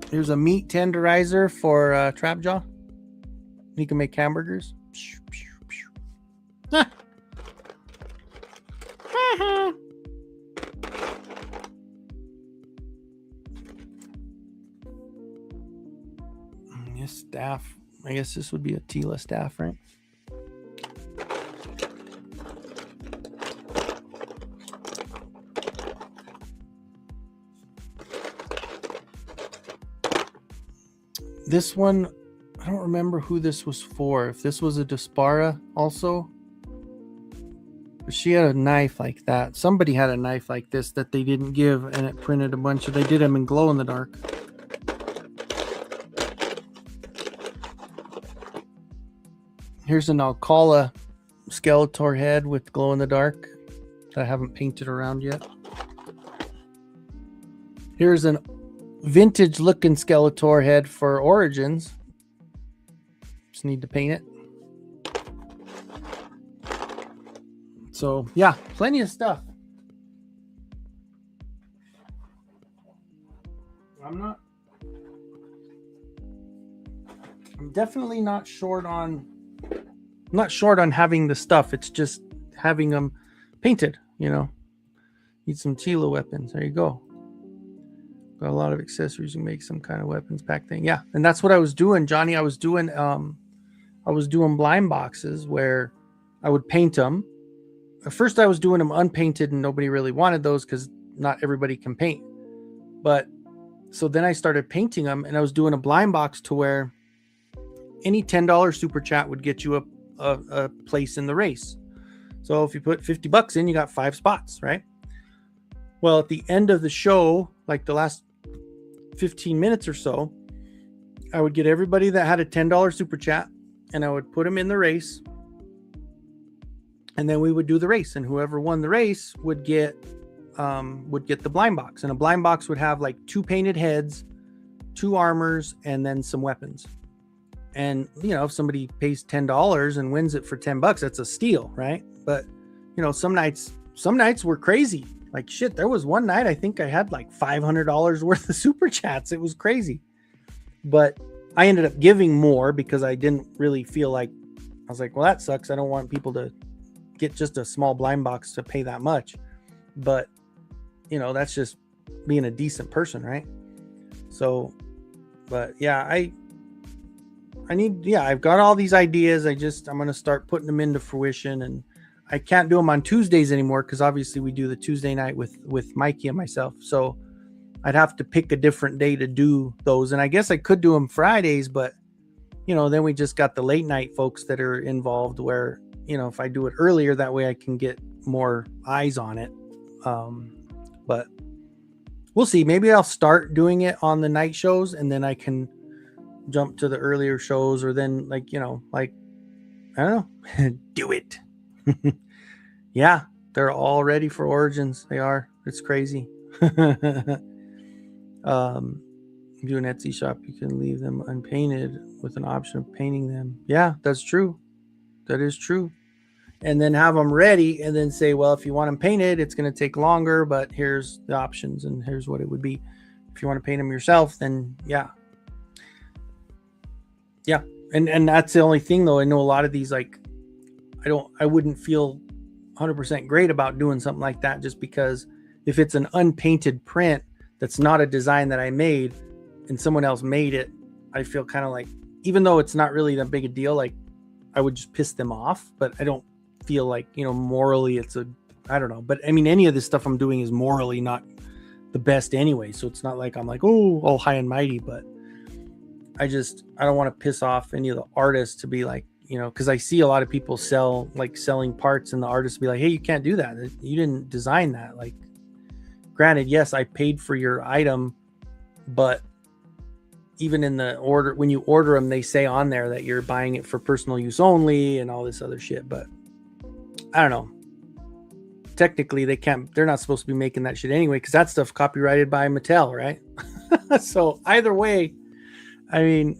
Here's a meat tenderizer for Trapjaw. He can make hamburgers. Ah. This staff. I guess this would be a Tila staff, right? This one, I don't remember who this was for. If this was a Dispara also. But she had a knife like that. Somebody had a knife like this that they didn't give, and it printed a bunch of... They did them in glow in the dark. Here's an Alcala Skeletor head with glow in the dark that I haven't painted around yet. Here's an vintage looking Skeletor head for Origins. Just need to paint it. So yeah, plenty of stuff. I'm definitely not short on... I'm not short on having the stuff. It's just having them painted, you know. Need some Tila weapons. There you go. Got a lot of accessories. You make some kind of weapons pack thing. Yeah, and that's what I was doing, Johnny. I was doing blind boxes where I would paint them. At first I was doing them unpainted and nobody really wanted those because not everybody can paint. But so then I started painting them, and I was doing a blind box to where any $10 super chat would get you a place in the race. So if you put $50 in, you got 5 spots, right? Well, at the end of the show, like the last 15 minutes or so, I would get everybody that had a $10 super chat, and I would put them in the race, and then we would do the race, and whoever won the race would get the blind box. And a blind box would have like 2 painted heads, 2 armors, and then some weapons. And, you know, if somebody pays $10 and wins it for $10, that's a steal, right? But, you know, some nights were crazy. Like, shit, there was one night I think I had like $500 worth of super chats. It was crazy. But I ended up giving more because I didn't really feel like... I was like, well, that sucks. I don't want people to get just a small blind box to pay that much. But, you know, that's just being a decent person, right? So, but yeah, I've got all these ideas. I'm going to start putting them into fruition, and I can't do them on Tuesdays anymore because obviously we do the Tuesday night with Mikey and myself. So I'd have to pick a different day to do those. And I guess I could do them Fridays, but, you know, then we just got the late night folks that are involved where, you know, if I do it earlier, that way I can get more eyes on it. But we'll see. Maybe I'll start doing it on the night shows, and then I can jump to the earlier shows, or then, like, you know, like, I don't know, do it. Yeah, they're all ready for Origins. They are. It's crazy. Do an Etsy shop, you can leave them unpainted with an option of painting them. Yeah, that's true. That is true. And then have them ready, and then say, well, if you want them painted, it's going to take longer, but here's the options, and here's what it would be. If you want to paint them yourself, then yeah. And that's the only thing, though. I know a lot of these, like, I wouldn't feel 100% great about doing something like that, just because if it's an unpainted print that's not a design that I made and someone else made it, I feel kind of like, even though it's not really that big a deal, like, I would just piss them off. But I don't feel like, you know, morally I don't know. But I mean, any of this stuff I'm doing is morally not the best anyway. So it's not like I'm like, oh, all high and mighty. But I don't want to piss off any of the artists to be like, you know, because I see a lot of people selling parts, and the artists be like, hey, you can't do that. You didn't design that. Like, granted, yes, I paid for your item, but even in the order, when you order them, they say on there that you're buying it for personal use only and all this other shit. But I don't know. Technically, they're not supposed to be making that shit anyway, because that stuff's copyrighted by Mattel, right? So either way, I mean,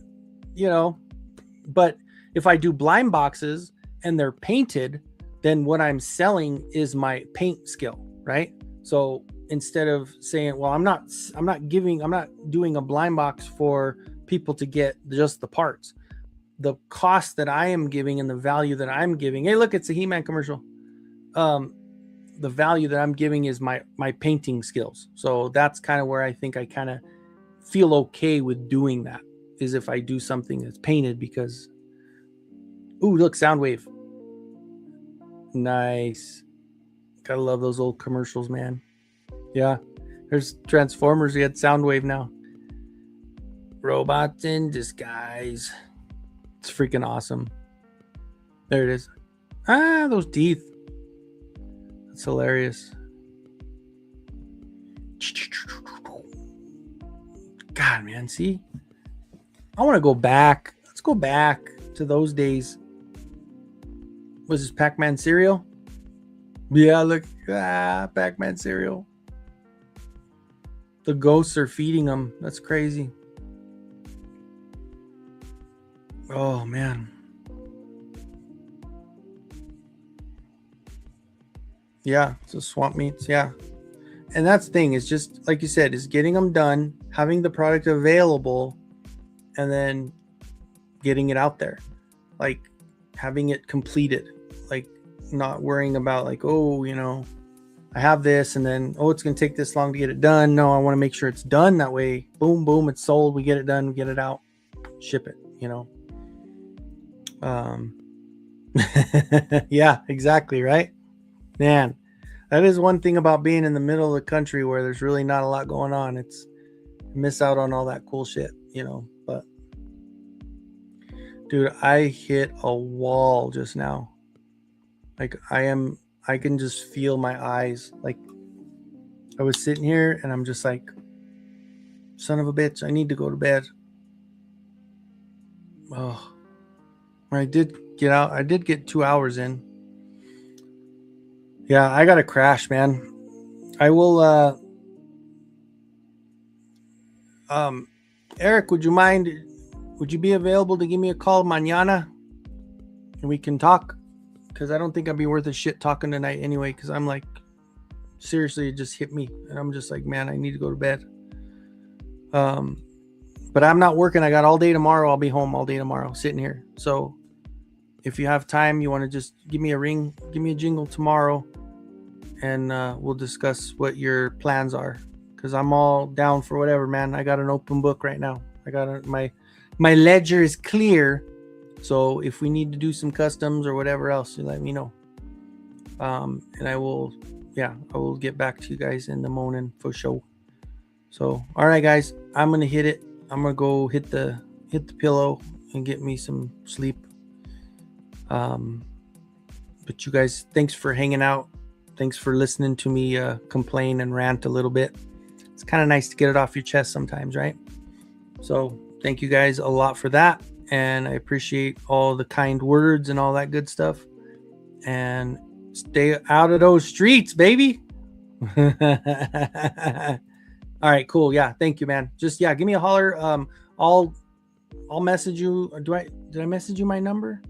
you know, but if I do blind boxes and they're painted, then what I'm selling is my paint skill, right? So instead of saying, well, I'm not doing a blind box for people to get just the parts. The cost that I am giving and the value that I'm giving. Hey, look, it's a He-Man commercial. The value that I'm giving is my painting skills. So that's kind of where I think I kind of feel okay with doing that, is if I do something that's painted, because, ooh, look, Soundwave. Nice. Gotta love those old commercials, man. Yeah. There's Transformers. We had Soundwave now. Robots in disguise. It's freaking awesome. There it is. Ah, those teeth. That's hilarious. God, man, see? I want to go back. Let's go back to those days. Was this Pac-Man cereal? Yeah, look. Pac-Man cereal. The ghosts are feeding them. That's crazy. Oh, man. Yeah, so swamp meats, yeah. And that's the thing, is just, like you said, is getting them done, having the product available, and then getting it out there. Like, having it completed. Like, not worrying about, like, oh, you know, I have this, and then, oh, it's going to take this long to get it done. No, I want to make sure it's done. That way, boom, boom, it's sold. We get it done, we get it out, ship it, you know. Yeah, exactly, right? Man, that is one thing about being in the middle of the country where there's really not a lot going on. It's miss out on all that cool shit, you know. But dude, I hit a wall just now. Like, I can just feel my eyes. Like, I was sitting here and I'm just like, son of a bitch, I need to go to bed. Oh, I did get out. I did get 2 hours in. Yeah, I got to crash, man. I will, Eric, would you be available to give me a call mañana and we can talk? Because I don't think I'd be worth a shit talking tonight anyway, because I'm like, seriously, it just hit me. And I'm just like, man, I need to go to bed. But I'm not working. I got all day tomorrow. I'll be home all day tomorrow, sitting here. So if you have time, you want to just give me a ring, give me a jingle tomorrow, and we'll discuss what your plans are. Because I'm all down for whatever, man. I got an open book right now. I got my ledger is clear. So if we need to do some customs or whatever else, you let me know. And I will get back to you guys in the morning for sure. So, all right, guys, I'm gonna hit it. I'm gonna go hit the pillow and get me some sleep. But you guys, thanks for hanging out. Thanks for listening to me complain and rant a little bit. It's kind of nice to get it off your chest sometimes, right? So thank you guys a lot for that. And I appreciate all the kind words and all that good stuff. And stay out of those streets, baby. All right, cool. Yeah, thank you, man. Just give me a holler. I'll message you. Did I message you my number?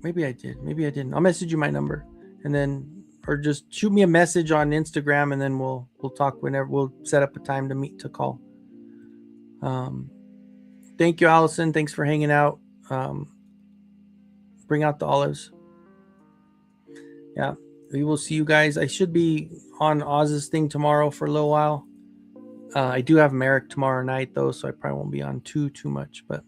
Maybe I did. Maybe I didn't. I'll message you my number, and then or just shoot me a message on Instagram, and then we'll talk whenever. We'll set up a time to meet to call. Thank you, Allison. Thanks for hanging out. Bring out the olives. Yeah, we will see you guys. I should be on Oz's thing tomorrow for a little while. I do have Merrick tomorrow night though, so I probably won't be on too much, but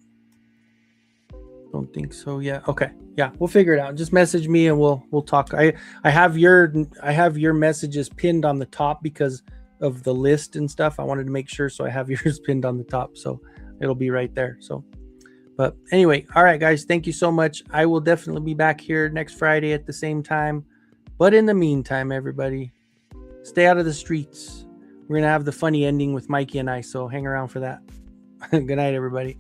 don't think so. Yeah. Okay. Yeah, we'll figure it out. Just message me and we'll talk. I have your messages pinned on the top because of the list and stuff. I wanted to make sure, so I have yours pinned on the top, so it'll be right there. So, but anyway, all right, guys, thank you so much. I will definitely be back here next Friday at the same time. But in the meantime, everybody, stay out of the streets. We're gonna have the funny ending with Mikey and I, so hang around for that. Good night, everybody.